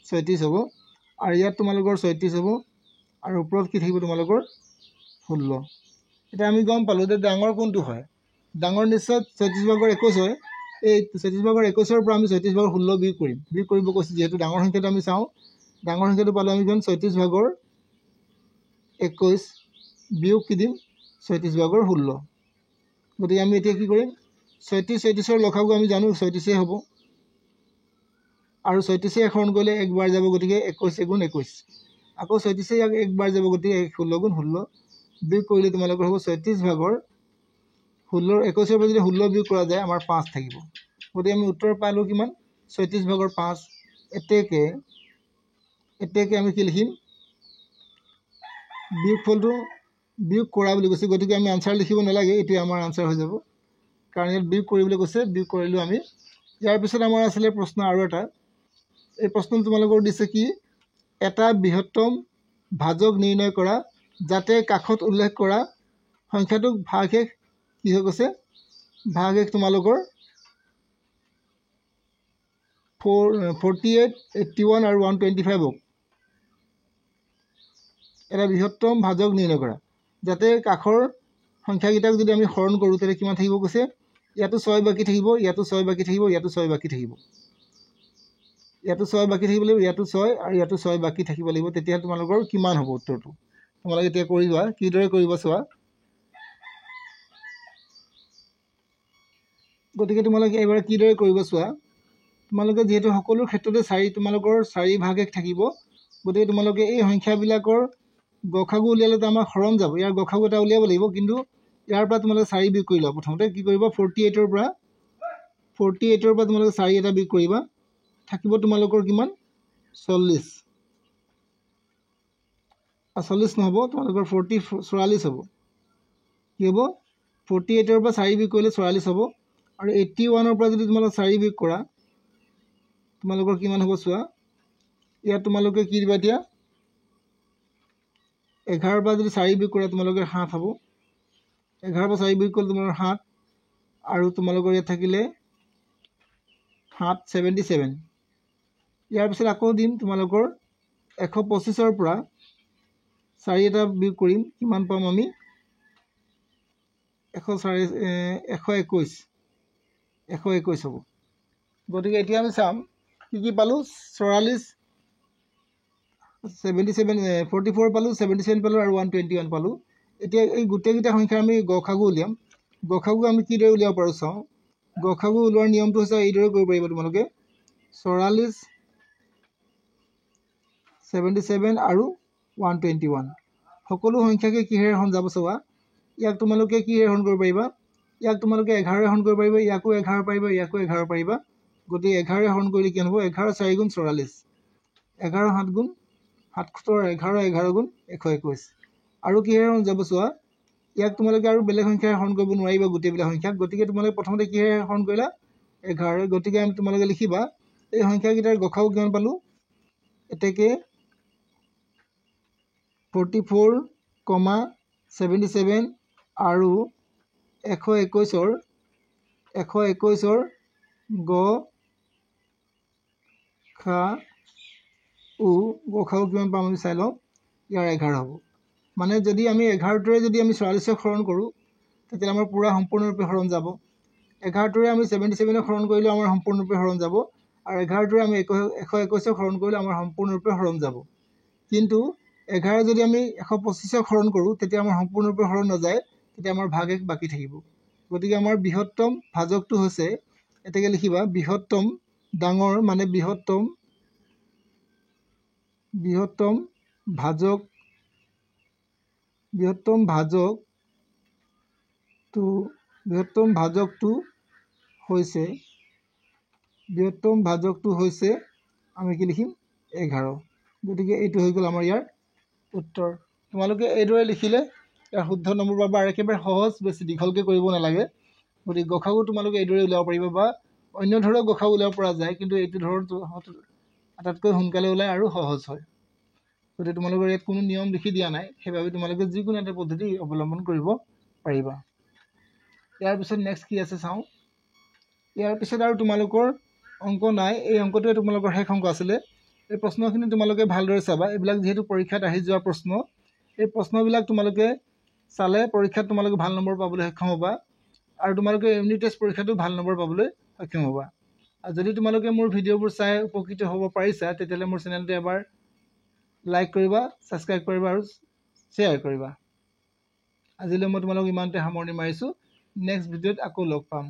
36 হ'ব আৰু ইয়াত তোমালোকৰ 36 হ'ব আৰু ওপৰত কি থাকিব তোমালোকৰ 16 এতিয়া আমি গম পালোঁ যে ডাঙৰ কোনটো হয় ডাঙৰ নিশ্চয় 36 ভাগৰ 21 হয় এই 36 ভাগৰ 21ৰ পৰা আমি 36 ভাগৰ 16 বিয়োগ কৰিব কৈছোঁ যিহেতু ডাঙৰ সংখ্যাটো আমি চাওঁ ডাঙৰ সংখ্যাটো পালোঁ আমি কিমান 36 ভাগৰ 21 বিয়োগ কি দিম 36 ভাগৰ 16 গতিকে আমি এতিয়া কি কৰিম 36ৰ লসাগু আমি জানো 36 হ'ব আৰু 36 হৰণ কৰিলে একবাৰ যাব গতিকে 21 গুণ 21 আকৌ 36 একবাৰ যাব গতিকে 16 গুণ 16 বিয়োগ কৰিলে তোমালোকৰ হ'ব 36 ভাগৰ 16 21ৰ পৰা যদি 16 বিয়োগ কৰা যায় আমাৰ 5 থাকিব গতিকে আমি উত্তৰ পালোঁ কিমান 36 ভাগৰ 5 এতেকে আমি কি লিখিম বিয়োগফলটো বিয়োগ কৰা বুলি কৈছে, গতিকে আমি আনচাৰ লিখিব নালাগে, এইটোৱে আমাৰ আনচাৰ হৈ যাব, কাৰণ ইয়াত বিয়োগ কৰিবলৈ কৈছে, বিয়োগ কৰিলোঁ আমি। ইয়াৰ পিছত আমাৰ আছিলে প্ৰশ্ন আৰু এটা। এই প্ৰশ্নটো তোমালোকৰ দিছে কি, এটা বৃহত্তম ভাজক নিৰ্ণয় কৰা যাতে কাষত উল্লেখ কৰা সংখ্যাটোক ভাগশেষ কি হৈ গৈছে, ভাগশেষ তোমালোকৰ 48, 81 আৰু 125 এটা বৃহত্তম ভাজক নিৰ্ণয় কৰা যাতে কাষৰ সংখ্যাকেইটাক যদি আমি হৰণ কৰোঁ তেতিয়া কিমান থাকিব কৈছে, ইয়াতো 6 বাকী থাকিব, ইয়াতো 6 বাকী থাকিব, ইয়াতো 6 বাকী থাকিব, ইয়াতো 6 বাকী থাকিব লাগিব, ইয়াতো 6 আৰু ইয়াতো 6 বাকী থাকিব লাগিব, তেতিয়া তোমালোকৰ কিমান হ'ব উত্তৰটো। তোমালোকে এতিয়া কৰিবা, কিদৰে কৰিবা চোৱা। গতিকে তোমালোকে এইবাৰ কিদৰে কৰিব চোৱা। তোমালোকে যিহেতু সকলো ক্ষেত্ৰতে 4 তোমালোকৰ 4 ভাগশেষ থাকিব, গতিকে তোমালোকে এই সংখ্যাবিলাকৰ গসাগু উলিয়ালেতো আমাৰ হৰণ যাব, ইয়াৰ গসাগু এটা উলিয়াব লাগিব, কিন্তু ইয়াৰ পৰা তোমালোকে 4 বিয়োগ কৰি লোৱা। প্ৰথমতে কি কৰিবা, 48ৰ পৰা তোমালোকে 4 এটা বিয়োগ কৰিবা, থাকিব তোমালোকৰ কিমান, 40, 40 নহ'ব, তোমালোকৰ 44 হ'ব। কি হ'ব, 48ৰ পৰা 4 বিয়োগ কৰিলে 44 হ'ব, আৰু 81ৰ পৰা যদি তোমালোকে 4 বিয়োগ কৰা তোমালোকৰ কিমান হ'ব চোৱা। ইয়াত তোমালোকে কি দিবা, এতিয়া 11ৰ পৰা যদি 4 বিয়োগ কৰা তোমালোকে 7 হ'ব, 11ৰ পৰা 4 বিয়োগ কৰিলে তোমালোকৰ 7, আৰু তোমালোকৰ ইয়াত থাকিলে 7, 77। ইয়াৰ পিছত আকৌ দিম তোমালোকৰ 125ৰ পৰা 4 এটা বিয়োগ কৰিম, কিমান পাম আমি, 121 হ'ব। গতিকে এতিয়া আমি চাম কি কি পালোঁ, 44, 77, 44 পালোঁ, 77 পালোঁ আৰু 121 পালোঁ। এতিয়া এই গোটেইকেইটা সংখ্যাৰ আমি গসাগু উলিয়াম। গসাগু আমি কিদৰে উলিয়াব পাৰোঁ চাওঁ। গসাগু উলিওৱাৰ নিয়মটো হৈছে এইদৰে কৰিব পাৰিব তোমালোকে, 44, 77 আৰু 121 সকলো সংখ্যাকে কিহেৰে হৰণ যাব চোৱা। ইয়াক তোমালোকে কিহেৰে হৰণ কৰিব পাৰিবা, ইয়াক তোমালোকে 11ৰে হৰণ কৰিব পাৰিবা, ইয়াকো 11 পাৰিবা, ইয়াকো 11 পাৰিবা। গতিকে 11ৰে হৰণ কৰিলে কি হ'ব, 11 4 গুণ 44, 11 7 গুণ 77, 11 11 গুণ 121। আৰু কিহেৰে হৰণ যাব চোৱা, ইয়াক তোমালোকে আৰু বেলেগ সংখ্যাৰে হৰণ কৰিব নোৱাৰিবা গোটেইবিলাক সংখ্যাক, গতিকে তোমালোকে প্ৰথমতে কিহেৰে হৰণ কৰিলা, 11। গতিকে আমি তোমালোকে লিখিবা এই সংখ্যাকেইটাৰ গসাগু কিমান পালোঁ, এতেকে 44, 77 আৰু 121ৰ গসাগু কিমান পাম আমি চাই লওঁ, ইয়াৰ 11 হ'ব। মানে যদি আমি 11টোৰে যদি আমি 44ক হৰণ কৰোঁ তেতিয়া আমাৰ পূৰা সম্পূৰ্ণৰূপে হৰণ যাব, 11টোৰে আমি 77ক হৰণ কৰিলেও আমাৰ সম্পূৰ্ণৰূপে হৰণ যাব, আৰু 11টোৰে আমি 121ক হৰণ কৰিলে আমাৰ সম্পূৰ্ণৰূপে হৰণ যাব। কিন্তু 11 যদি আমি 125ক হৰণ কৰোঁ তেতিয়া আমাৰ সম্পূৰ্ণৰূপে হৰণ নাযায়, তেতিয়া আমাৰ ভাগশেষ বাকী থাকিব। গতিকে আমাৰ বৃহত্তম ভাজকটো হৈছে, এতেকে লিখিবা বৃহত্তম, ডাঙৰ মানে বৃহত্তম ভাজকটো হৈছে আমি কি লিখিম, 11। গতিকে এইটো হৈ গ'ল আমাৰ ইয়াৰ উত্তৰ। তোমালোকে এইদৰে লিখিলে ইয়াৰ শুদ্ধ নম্বৰ পাবা, আৰু একেবাৰে সহজ, বেছি দীঘলকৈ কৰিব নালাগে। গতিকে গসাগু তোমালোকে এইদৰে উলিয়াব পাৰিবা, বা অন্য ধৰণৰ গসাগু উলিয়াব পৰা যায়, কিন্তু এইটো ধৰণটো আটাইতকৈ সোনকালে ওলায় আৰু সহজ হয়। গতিকে তোমালোকৰ ইয়াত কোনো নিয়ম লিখি দিয়া নাই, সেইবাবে তোমালোকে যিকোনো এটা পদ্ধতি অৱলম্বন কৰিব পাৰিবা। ইয়াৰ পিছত নেক্সট কি আছে চাওঁ। ইয়াৰ পিছত আৰু তোমালোকৰ অংক নাই, এই অংকটোৱে তোমালোকৰ শেষ অংক আছিলে। এই প্ৰশ্নখিনি তোমালোকে ভালদৰে চাবা, এইবিলাক যিহেতু পৰীক্ষাত আহি যোৱা প্ৰশ্ন, এই প্ৰশ্নবিলাক তোমালোকে চালে পৰীক্ষাত তোমালোকে ভাল নম্বৰ পাবলৈ সক্ষম হ'বা, আৰু তোমালোকে ইউনিট টেষ্ট পৰীক্ষাটো ভাল নম্বৰ পাবলৈ সক্ষম হ'বা। আৰু যদি তোমালোকে মোৰ ভিডিঅ'বোৰ চাই উপকৃত হ'ব পাৰিছা, তেতিয়াহ'লে মোৰ চেনেলটো এবাৰ লাইক কৰিবা, ছাবস্ক্ৰাইব কৰিবা আৰু শ্বেয়াৰ কৰিবা। আজিলৈ মই তোমালোকক ইমানতে সামৰণি মাৰিছোঁ, নেক্সট ভিডিঅ'ত আকৌ লগ পাম।